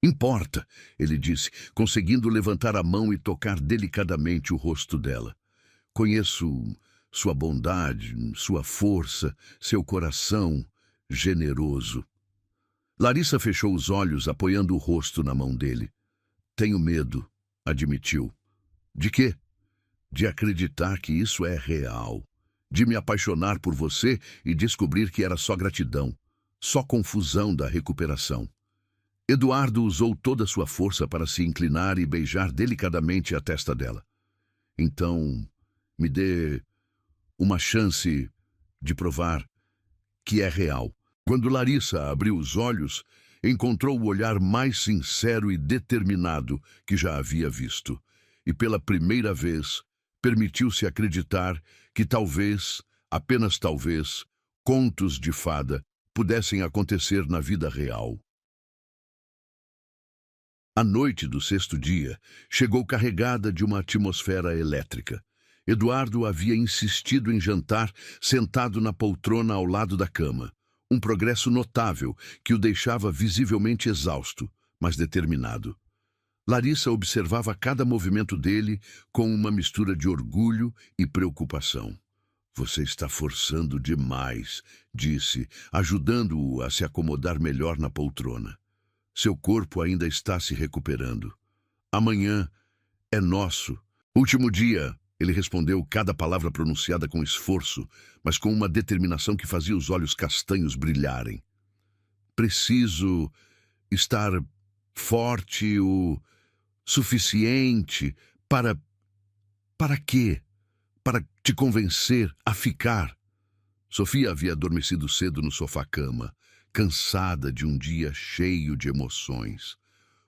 importa, ele disse, conseguindo levantar a mão e tocar delicadamente o rosto dela. Conheço sua bondade, sua força, seu coração generoso. Larissa fechou os olhos, apoiando o rosto na mão dele. Tenho medo, admitiu. De quê? De acreditar que isso é real. De me apaixonar por você e descobrir que era só gratidão, só confusão da recuperação. Eduardo usou toda a sua força para se inclinar e beijar delicadamente a testa dela. Então, me dê uma chance de provar que é real. Quando Larissa abriu os olhos, encontrou o olhar mais sincero e determinado que já havia visto. E pela primeira vez, permitiu-se acreditar que talvez apenas talvez, contos de fada pudessem acontecer na vida real. A noite do sexto dia chegou carregada de uma atmosfera elétrica. Eduardo havia insistido em jantar sentado na poltrona ao lado da cama. Um progresso notável que o deixava visivelmente exausto, mas determinado. Larissa observava cada movimento dele com uma mistura de orgulho e preocupação. Você está forçando demais, disse, ajudando-o a se acomodar melhor na poltrona. Seu corpo ainda está se recuperando. Amanhã é nosso. Último dia, ele respondeu cada palavra pronunciada com esforço, mas com uma determinação que fazia os olhos castanhos brilharem. Preciso estar forte o suficiente para... Para quê? Para te convencer a ficar. Sofia havia adormecido cedo no sofá-cama, cansada de um dia cheio de emoções.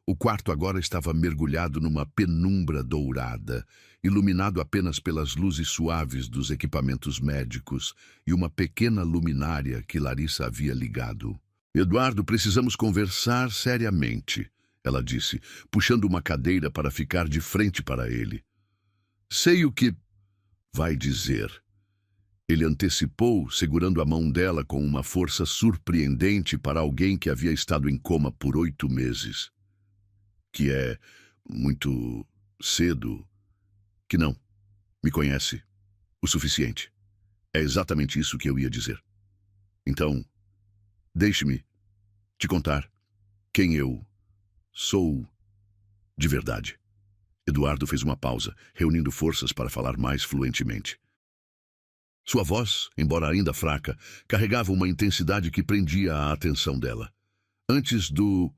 O quarto agora estava mergulhado numa penumbra dourada, iluminado apenas pelas luzes suaves dos equipamentos médicos e uma pequena luminária que Larissa havia ligado. Eduardo, precisamos conversar seriamente, ela disse, puxando uma cadeira para ficar de frente para ele. Sei o que vai dizer. Ele antecipou, segurando a mão dela com uma força surpreendente para alguém que havia estado em coma por 8 meses. Que é muito cedo, que não me conhece o suficiente. É exatamente isso que eu ia dizer. Então, deixe-me te contar quem eu sou de verdade. Eduardo fez uma pausa, reunindo forças para falar mais fluentemente. Sua voz, embora ainda fraca, carregava uma intensidade que prendia a atenção dela. Antes do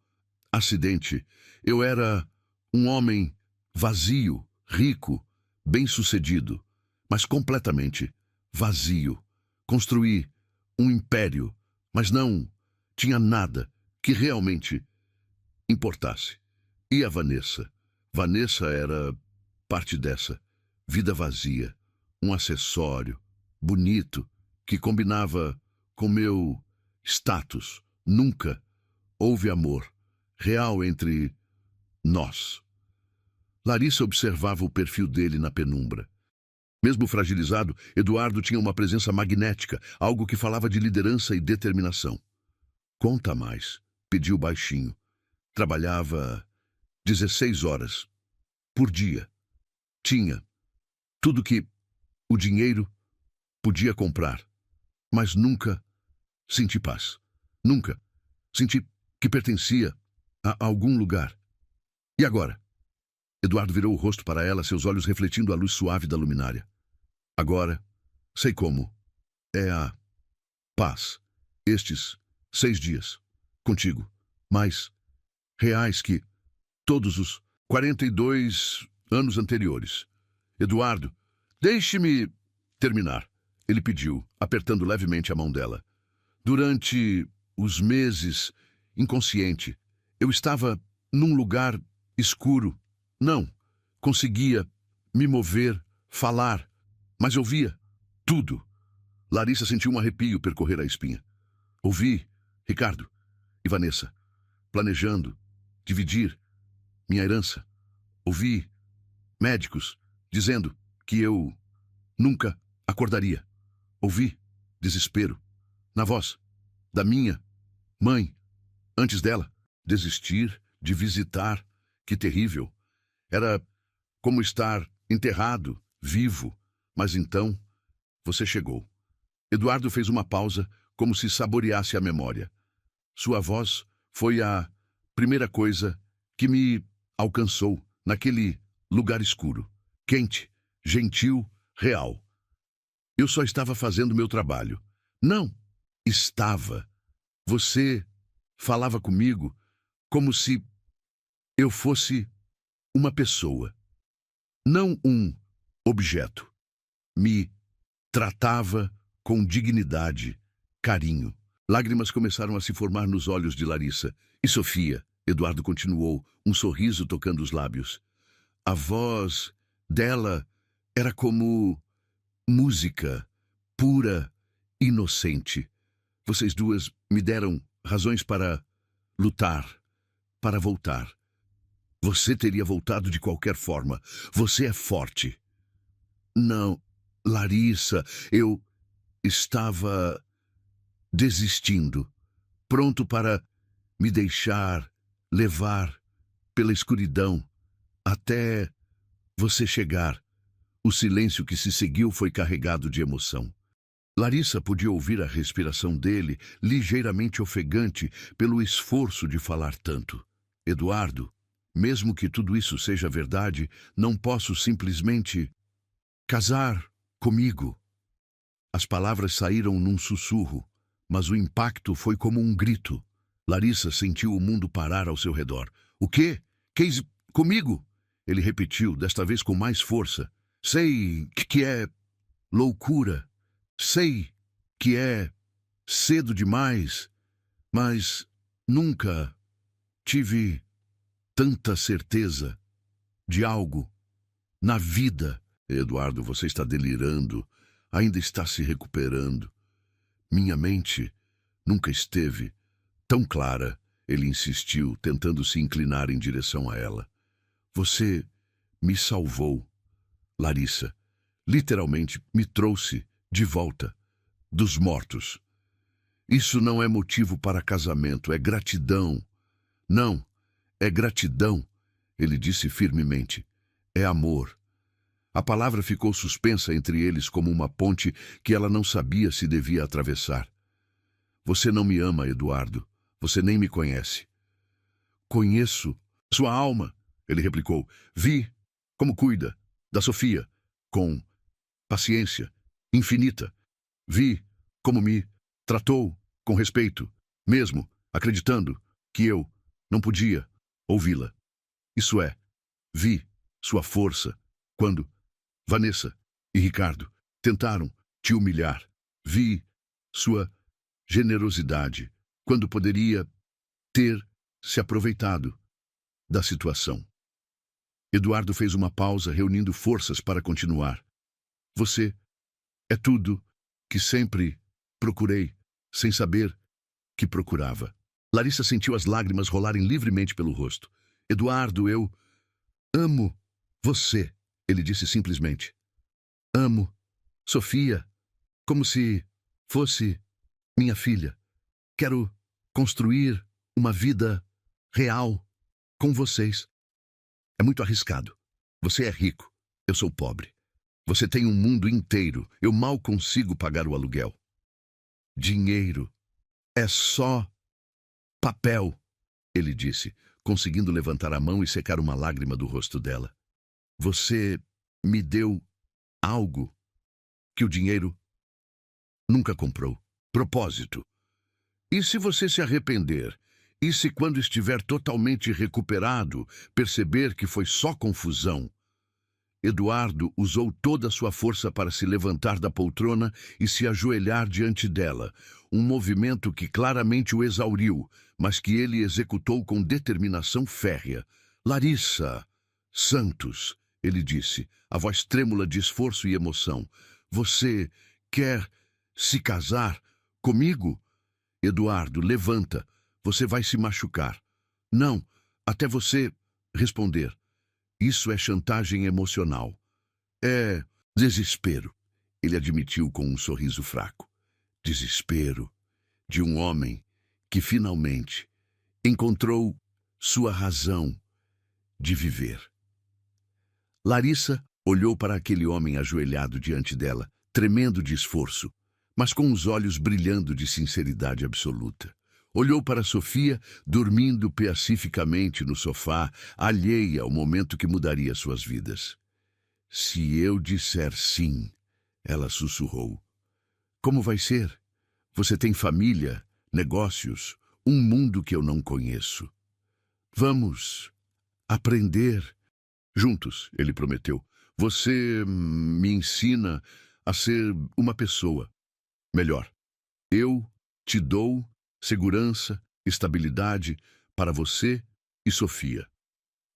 acidente, eu era um homem vazio, rico, bem-sucedido, mas completamente vazio. Construí um império, mas não tinha nada que realmente importasse. E a Vanessa? Vanessa era parte dessa vida vazia, um acessório bonito que combinava com meu status. Nunca houve amor real entre nós. Larissa observava o perfil dele na penumbra. Mesmo fragilizado, Eduardo tinha uma presença magnética, algo que falava de liderança e determinação. Conta mais, pediu baixinho. Trabalhava 16 horas por dia. Tinha tudo que o dinheiro podia comprar, mas nunca senti paz. Nunca senti que pertencia a algum lugar. E agora? Eduardo virou o rosto para ela, seus olhos refletindo a luz suave da luminária. Agora, sei como. É a paz. Estes 6 dias. Contigo. Mais reais que todos os 42 anos anteriores. Eduardo, deixe-me terminar. Ele pediu, apertando levemente a mão dela. Durante os meses, inconsciente, eu estava num lugar escuro. Não conseguia me mover, falar, mas ouvia tudo. Larissa sentiu um arrepio percorrer a espinha. Ouvi Ricardo e Vanessa planejando dividir minha herança. Ouvi médicos dizendo que eu nunca acordaria. Ouvi desespero na voz da minha mãe. Antes dela desistir de visitar. Que terrível. Era como estar enterrado, vivo. Mas então você chegou. Eduardo fez uma pausa, como se saboreasse a memória. Sua voz foi a primeira coisa que me alcançou naquele lugar escuro, quente, gentil, real. Eu só estava fazendo meu trabalho. Não, estava. Você falava comigo como se eu fosse uma pessoa, não um objeto. Me tratava com dignidade, carinho. Lágrimas começaram a se formar nos olhos de Larissa. E Sofia, Eduardo continuou, um sorriso tocando os lábios. A voz dela era como música, pura, inocente. Vocês duas me deram razões para lutar, para voltar. Você teria voltado de qualquer forma. Você é forte. Não, Larissa, eu estava desistindo, pronto para me deixar levar pela escuridão até você chegar. O silêncio que se seguiu foi carregado de emoção. Larissa podia ouvir a respiração dele, ligeiramente ofegante pelo esforço de falar tanto. Eduardo, mesmo que tudo isso seja verdade, não posso simplesmente casar comigo. As palavras saíram num sussurro, mas o impacto foi como um grito. Larissa sentiu o mundo parar ao seu redor. O quê? Queis comigo? Ele repetiu, desta vez com mais força. Sei que é loucura. Sei que é cedo demais, mas nunca tive tanta certeza de algo na vida. Eduardo, você está delirando. Ainda está se recuperando. Minha mente nunca esteve tão clara, ele insistiu, tentando se inclinar em direção a ela. Você me salvou, Larissa. Literalmente me trouxe de volta dos mortos. Isso não é motivo para casamento, é gratidão. Não, é gratidão, ele disse firmemente. É amor. A palavra ficou suspensa entre eles como uma ponte que ela não sabia se devia atravessar. Você não me ama, Eduardo. Você nem me conhece. Conheço sua alma, ele replicou. Vi como cuida da Sofia, com paciência infinita. Vi como me tratou com respeito, mesmo acreditando que eu não podia ouvi-la. Isso é, vi sua força quando Vanessa e Ricardo tentaram te humilhar. Vi sua generosidade quando poderia ter se aproveitado da situação. Eduardo fez uma pausa, reunindo forças para continuar. Você é tudo que sempre procurei, sem saber que procurava. Larissa sentiu as lágrimas rolarem livremente pelo rosto. Eduardo, eu amo você, ele disse simplesmente. Amo Sofia, como se fosse minha filha. Quero construir uma vida real com vocês. É muito arriscado. Você é rico, eu sou pobre. Você tem um mundo inteiro, eu mal consigo pagar o aluguel. Dinheiro é só papel, ele disse, conseguindo levantar a mão e secar uma lágrima do rosto dela. Você me deu algo que o dinheiro nunca comprou. Propósito. E se você se arrepender? E se quando estiver totalmente recuperado, perceber que foi só confusão? Eduardo usou toda a sua força para se levantar da poltrona e se ajoelhar diante dela, um movimento que claramente o exauriu, mas que ele executou com determinação férrea. Larissa Santos, ele disse, a voz trêmula de esforço e emoção. Você quer se casar comigo? Eduardo, levanta. Você vai se machucar. Não, até você responder. Isso é chantagem emocional. É desespero, ele admitiu com um sorriso fraco. Desespero de um homem que finalmente encontrou sua razão de viver. Larissa olhou para aquele homem ajoelhado diante dela, tremendo de esforço, mas com os olhos brilhando de sinceridade absoluta. Olhou para Sofia, dormindo pacificamente no sofá, alheia ao momento que mudaria suas vidas. Se eu disser sim, ela sussurrou. Como vai ser? Você tem família, negócios, um mundo que eu não conheço. Vamos aprender juntos, ele prometeu. Você me ensina a ser uma pessoa melhor. Eu te dou segurança, estabilidade para você e Sofia.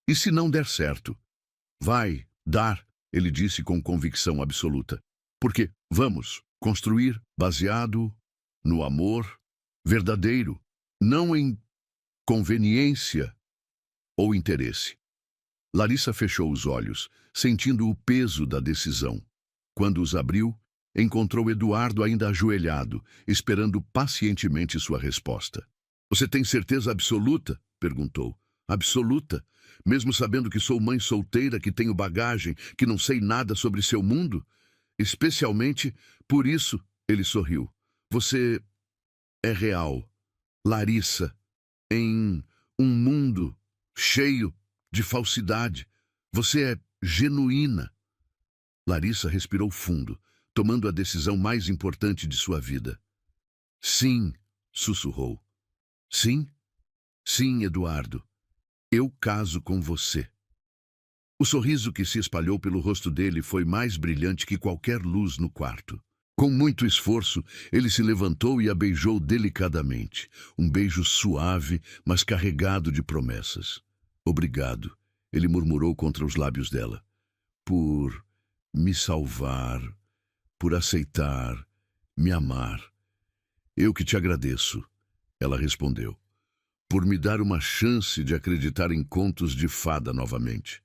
E se não der certo? Vai dar, ele disse com convicção absoluta. Porque vamos Construir baseado no amor verdadeiro, não em conveniência ou interesse. Larissa fechou os olhos, sentindo o peso da decisão. Quando os abriu, encontrou Eduardo ainda ajoelhado, esperando pacientemente sua resposta. "Você tem certeza absoluta?" perguntou. "Absoluta? Mesmo sabendo que sou mãe solteira, que tenho bagagem, que não sei nada sobre seu mundo? Especialmente por isso", ele sorriu. "Você é real, Larissa, em um mundo cheio de falsidade. Você é genuína." Larissa respirou fundo, tomando a decisão mais importante de sua vida. "Sim", sussurrou. "Sim, sim, Eduardo. Eu caso com você." O sorriso que se espalhou pelo rosto dele foi mais brilhante que qualquer luz no quarto. Com muito esforço, ele se levantou e a beijou delicadamente. Um beijo suave, mas carregado de promessas. "Obrigado", ele murmurou contra os lábios dela. "Por me salvar, por aceitar, me amar." "Eu que te agradeço", ela respondeu. "Por me dar uma chance de acreditar em contos de fada novamente."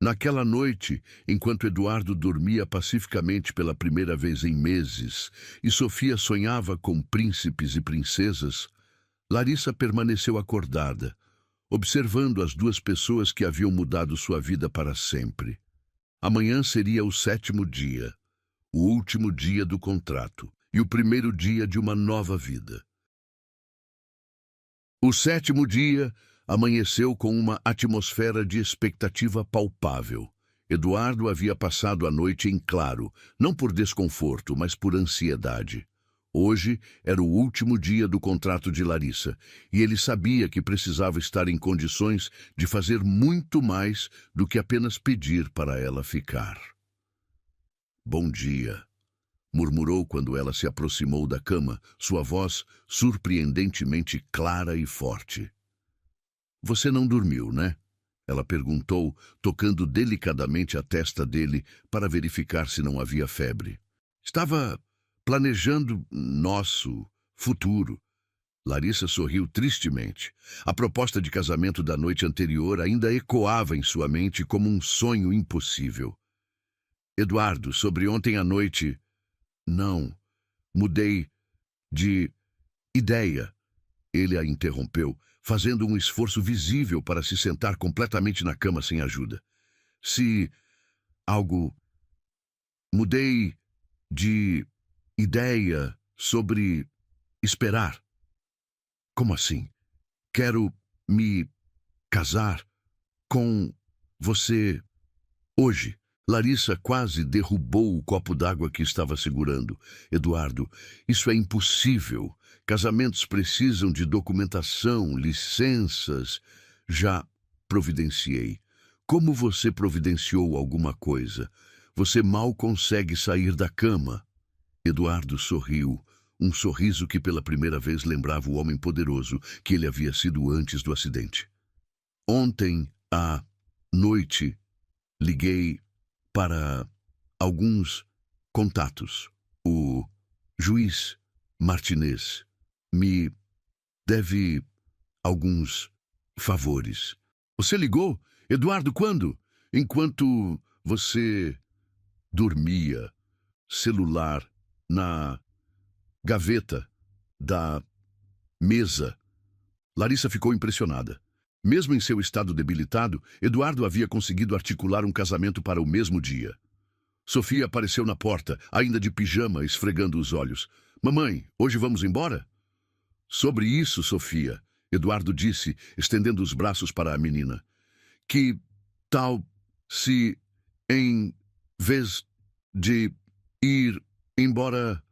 Naquela noite, enquanto Eduardo dormia pacificamente pela primeira vez em meses e Sofia sonhava com príncipes e princesas, Larissa permaneceu acordada, observando as duas pessoas que haviam mudado sua vida para sempre. Amanhã seria o 7º dia, o último dia do contrato e o primeiro dia de uma nova vida. O 7º dia amanheceu com uma atmosfera de expectativa palpável. Eduardo havia passado a noite em claro, não por desconforto, mas por ansiedade. Hoje era o último dia do contrato de Larissa, e ele sabia que precisava estar em condições de fazer muito mais do que apenas pedir para ela ficar. "Bom dia", murmurou quando ela se aproximou da cama, sua voz surpreendentemente clara e forte. "Você não dormiu, né?" ela perguntou, tocando delicadamente a testa dele para verificar se não havia febre. "Estava planejando nosso futuro." Larissa sorriu tristemente. A proposta de casamento da noite anterior ainda ecoava em sua mente como um sonho impossível. "Eduardo, sobre ontem à noite..." "Não, mudei de ideia", ele a interrompeu, fazendo um esforço visível para se sentar completamente na cama sem ajuda. "Se algo... Mudei de ideia sobre esperar." "Como assim?" "Quero me casar com você hoje." Larissa quase derrubou o copo d'água que estava segurando. "Eduardo, isso é impossível. Casamentos precisam de documentação, licenças." "Já providenciei." "Como você providenciou alguma coisa? Você mal consegue sair da cama." Eduardo sorriu, um sorriso que pela primeira vez lembrava o homem poderoso que ele havia sido antes do acidente. "Ontem à noite, liguei para alguns contatos. O juiz Martinez me deve alguns favores." "Você ligou? Eduardo, quando?" "Enquanto você dormia. Celular na gaveta da mesa." Larissa ficou impressionada. Mesmo em seu estado debilitado, Eduardo havia conseguido articular um casamento para o mesmo dia. Sofia apareceu na porta, ainda de pijama, esfregando os olhos. "Mamãe, hoje vamos embora?" "Sobre isso, Sofia", Eduardo disse, estendendo os braços para a menina. "Que tal se, em vez de ir embora,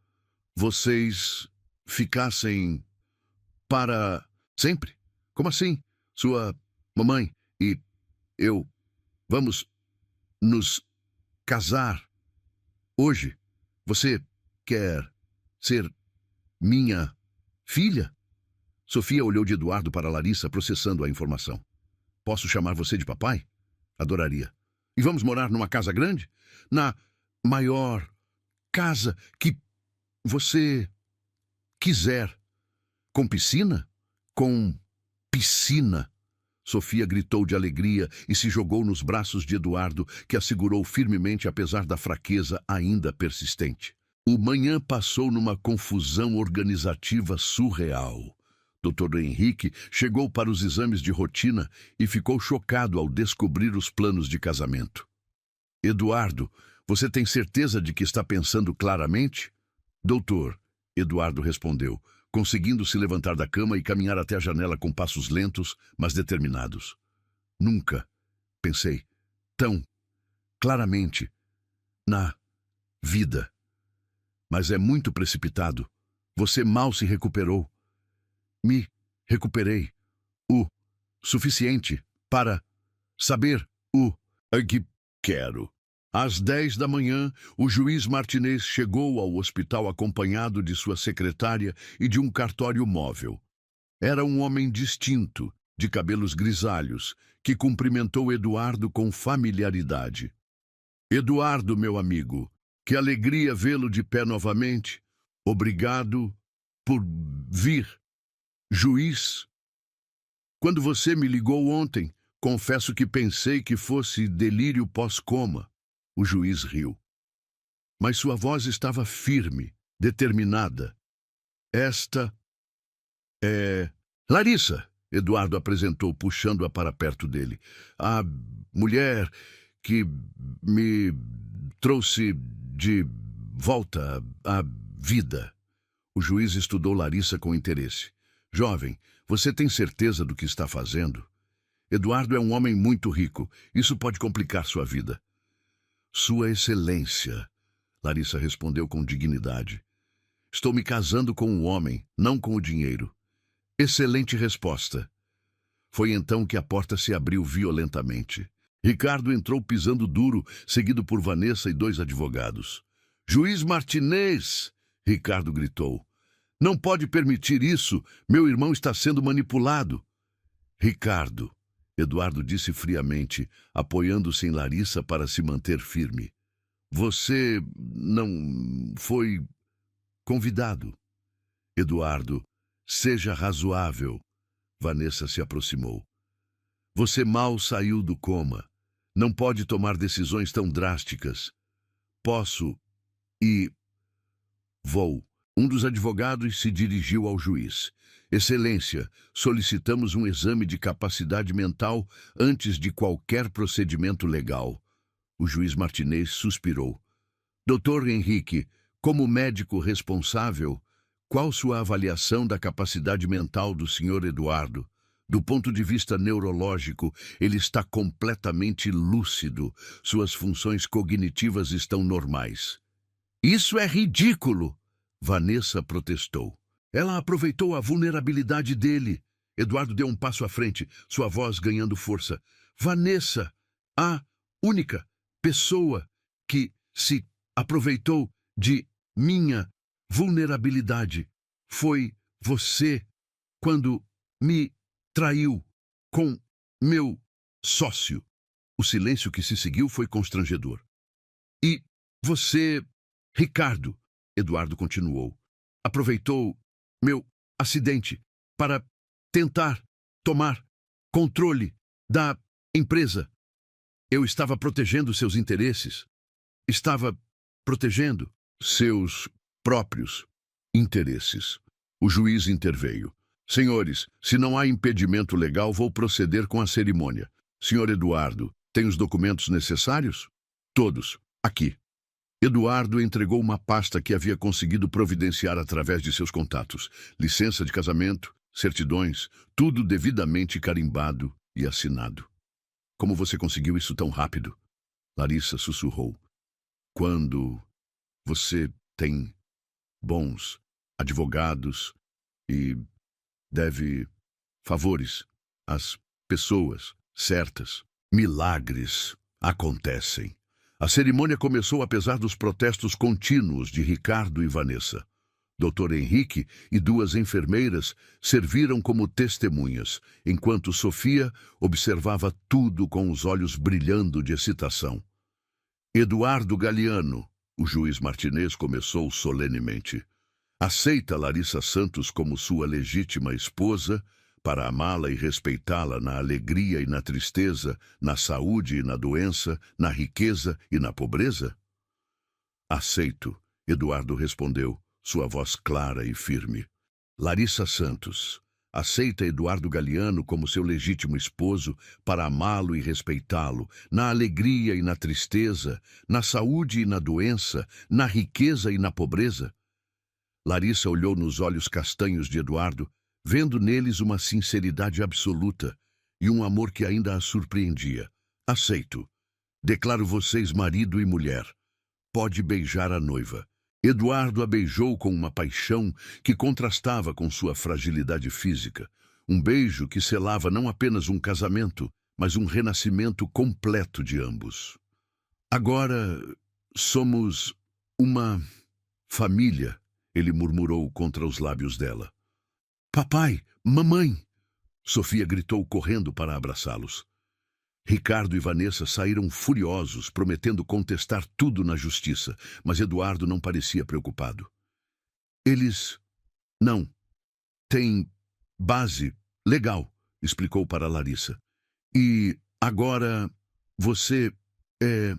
vocês ficassem para sempre?" "Como assim? Sua mamãe e eu vamos nos casar hoje. Você quer ser minha filha?" Sofia olhou de Eduardo para Larissa, processando a informação. "Posso chamar você de papai?" "Adoraria." "E vamos morar numa casa grande?" "Na maior casa que você quiser. Com piscina? Com piscina. Sofia gritou de alegria e se jogou nos braços de Eduardo, que a segurou firmemente apesar da fraqueza ainda persistente. O manhã passou numa confusão organizativa surreal. Dr. Henrique chegou para os exames de rotina e ficou chocado ao descobrir os planos de casamento. Eduardo, você tem certeza de que está pensando claramente? Doutor, Eduardo respondeu, conseguindo se levantar da cama e caminhar até a janela com passos lentos, mas determinados. Nunca pensei tão claramente na vida. Mas é muito precipitado. Você mal se recuperou. Me recuperei o suficiente para saber o que quero. Às 10 da manhã, o juiz Martinez chegou ao hospital acompanhado de sua secretária e de um cartório móvel. Era um homem distinto, de cabelos grisalhos, que cumprimentou Eduardo com familiaridade. Eduardo, meu amigo, que alegria vê-lo de pé novamente. Obrigado por vir, juiz. Quando você me ligou ontem, confesso que pensei que fosse delírio pós-coma. O juiz riu. Mas sua voz estava firme, determinada. Esta é Larissa, Eduardo apresentou, puxando-a para perto dele. A mulher que me trouxe de volta à vida. O juiz estudou Larissa com interesse. Jovem, você tem certeza do que está fazendo? Eduardo é um homem muito rico. Isso pode complicar sua vida. Sua Excelência, Larissa respondeu com dignidade. Estou me casando com um homem, não com o dinheiro. Excelente resposta. Foi então que a porta se abriu violentamente. Ricardo entrou pisando duro, seguido por Vanessa e 2 advogados. Juiz Martinez! Ricardo gritou. Não pode permitir isso. Meu irmão está sendo manipulado. Ricardo, Eduardo disse friamente, apoiando-se em Larissa para se manter firme. Você não foi convidado. Eduardo, seja razoável. Vanessa se aproximou. Você mal saiu do coma. Não pode tomar decisões tão drásticas. Posso e vou. Um dos advogados se dirigiu ao juiz. Excelência, solicitamos um exame de capacidade mental antes de qualquer procedimento legal. O juiz Martinez suspirou. Dr. Henrique, como médico responsável, qual sua avaliação da capacidade mental do Sr. Eduardo? Do ponto de vista neurológico, ele está completamente lúcido. Suas funções cognitivas estão normais. Isso é ridículo! Vanessa protestou. Ela aproveitou a vulnerabilidade dele. Eduardo deu um passo à frente, sua voz ganhando força. Vanessa, a única pessoa que se aproveitou de minha vulnerabilidade foi você quando me traiu com meu sócio. O silêncio que se seguiu foi constrangedor. E você, Ricardo, Eduardo continuou, aproveitou meu acidente para tentar tomar controle da empresa. Eu estava protegendo seus interesses. Estava protegendo seus próprios interesses. O juiz interveio. Senhores, se não há impedimento legal, vou proceder com a cerimônia. Senhor Eduardo, tem os documentos necessários? Todos. Aqui. Eduardo entregou uma pasta que havia conseguido providenciar através de seus contatos. Licença de casamento, certidões, tudo devidamente carimbado e assinado. Como você conseguiu isso tão rápido? Larissa sussurrou. Quando você tem bons advogados e deve favores às pessoas certas, milagres acontecem. A cerimônia começou apesar dos protestos contínuos de Ricardo e Vanessa. Dr. Henrique e 2 enfermeiras serviram como testemunhas, enquanto Sofia observava tudo com os olhos brilhando de excitação. Eduardo Galeano, O juiz Martinez começou solenemente. Aceita Larissa Santos como sua legítima esposa para amá-la e respeitá-la na alegria e na tristeza, na saúde e na doença, na riqueza e na pobreza? Aceito, Eduardo respondeu, sua voz clara e firme. Larissa Santos, aceita Eduardo Galeano como seu legítimo esposo para amá-lo e respeitá-lo, na alegria e na tristeza, na saúde e na doença, na riqueza e na pobreza? Larissa olhou nos olhos castanhos de Eduardo, vendo neles uma sinceridade absoluta e um amor que ainda a surpreendia. Aceito. Declaro vocês marido e mulher. Pode beijar a noiva. Eduardo a beijou com uma paixão que contrastava com sua fragilidade física. Um beijo que selava não apenas um casamento, mas um renascimento completo de ambos. Agora somos uma família, ele murmurou contra os lábios dela. Papai, mamãe! Sofia gritou correndo para abraçá-los. Ricardo e Vanessa saíram furiosos, prometendo contestar tudo na justiça, mas Eduardo não parecia preocupado. Eles não têm base legal, explicou para Larissa. E agora você é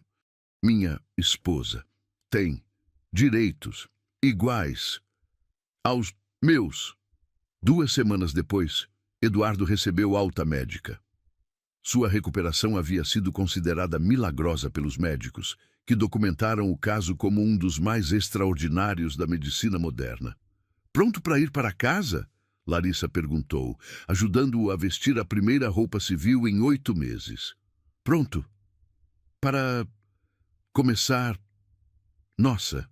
minha esposa. Tem direitos iguais aos meus. 2 semanas depois, Eduardo recebeu alta médica. Sua recuperação havia sido considerada milagrosa pelos médicos, que documentaram o caso como um dos mais extraordinários da medicina moderna. Pronto para ir para casa? Larissa perguntou, ajudando-o a vestir a primeira roupa civil em 8 meses. Pronto. Para começar nossa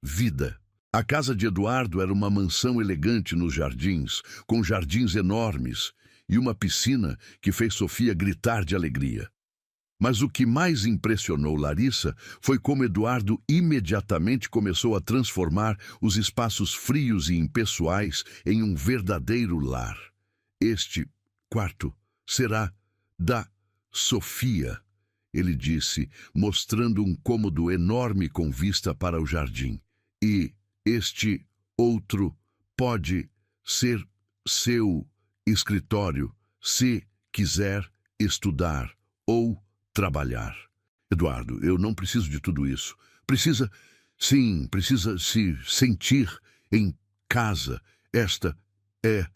vida. A casa de Eduardo era uma mansão elegante nos jardins, com jardins enormes e uma piscina que fez Sofia gritar de alegria. Mas o que mais impressionou Larissa foi como Eduardo imediatamente começou a transformar os espaços frios e impessoais em um verdadeiro lar. Este quarto será da Sofia, ele disse, mostrando um cômodo enorme com vista para o jardim. E este outro pode ser seu escritório, se quiser estudar ou trabalhar. Eduardo, eu não preciso de tudo isso. Precisa se sentir em casa. Esta é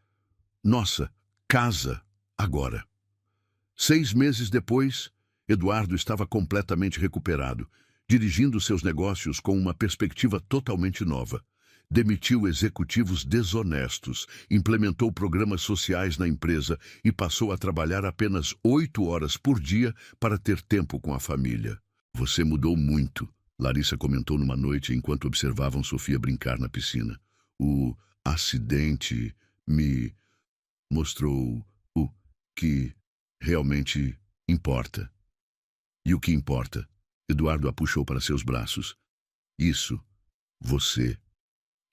nossa casa agora. 6 meses depois, Eduardo estava completamente recuperado, dirigindo seus negócios com uma perspectiva totalmente nova. Demitiu executivos desonestos, implementou programas sociais na empresa e passou a trabalhar apenas 8 horas por dia para ter tempo com a família. Você mudou muito, Larissa comentou numa noite enquanto observavam Sofia brincar na piscina. O acidente me mostrou o que realmente importa. E o que importa? Eduardo a puxou para seus braços. Isso, você,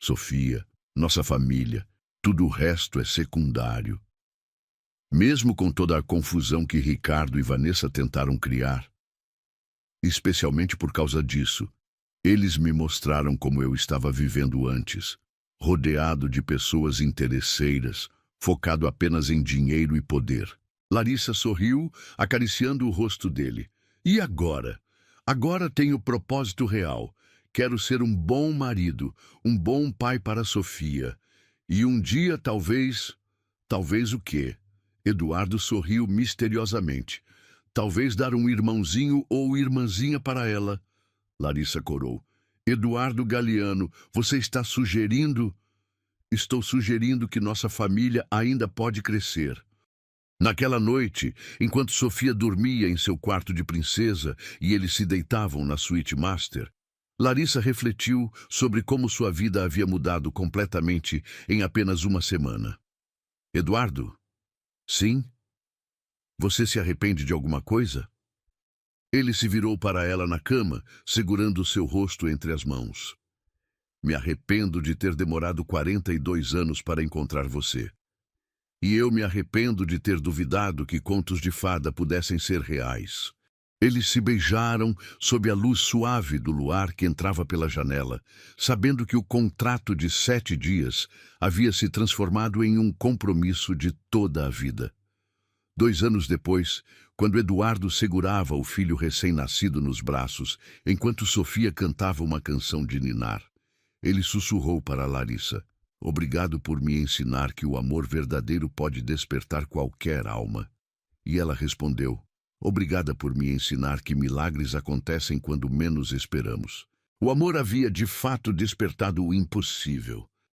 Sofia, nossa família, tudo o resto é secundário. Mesmo com toda a confusão que Ricardo e Vanessa tentaram criar, especialmente por causa disso, eles me mostraram como eu estava vivendo antes, rodeado de pessoas interesseiras, focado apenas em dinheiro e poder. Larissa sorriu, acariciando o rosto dele. E agora? Agora tenho propósito real. Quero ser um bom marido, um bom pai para Sofia. E um dia, talvez o quê? Eduardo sorriu misteriosamente. Talvez dar um irmãozinho ou irmãzinha para ela. Larissa corou. Eduardo Galeano, você está sugerindo? Estou sugerindo que nossa família ainda pode crescer. Naquela noite, enquanto Sofia dormia em seu quarto de princesa e eles se deitavam na suíte master, Larissa refletiu sobre como sua vida havia mudado completamente em apenas 1 semana. Eduardo? Sim? Você se arrepende de alguma coisa? Ele se virou para ela na cama, segurando seu rosto entre as mãos. Me arrependo de ter demorado 42 anos para encontrar você. E eu me arrependo de ter duvidado que contos de fada pudessem ser reais. Eles se beijaram sob a luz suave do luar que entrava pela janela, sabendo que o contrato de 7 dias havia se transformado em um compromisso de toda a vida. 2 anos depois, quando Eduardo segurava o filho recém-nascido nos braços, enquanto Sofia cantava uma canção de ninar, ele sussurrou para Larissa: "Obrigado por me ensinar que o amor verdadeiro pode despertar qualquer alma." E ela respondeu: "Obrigada por me ensinar que milagres acontecem quando menos esperamos." O amor havia de fato despertado o impossível.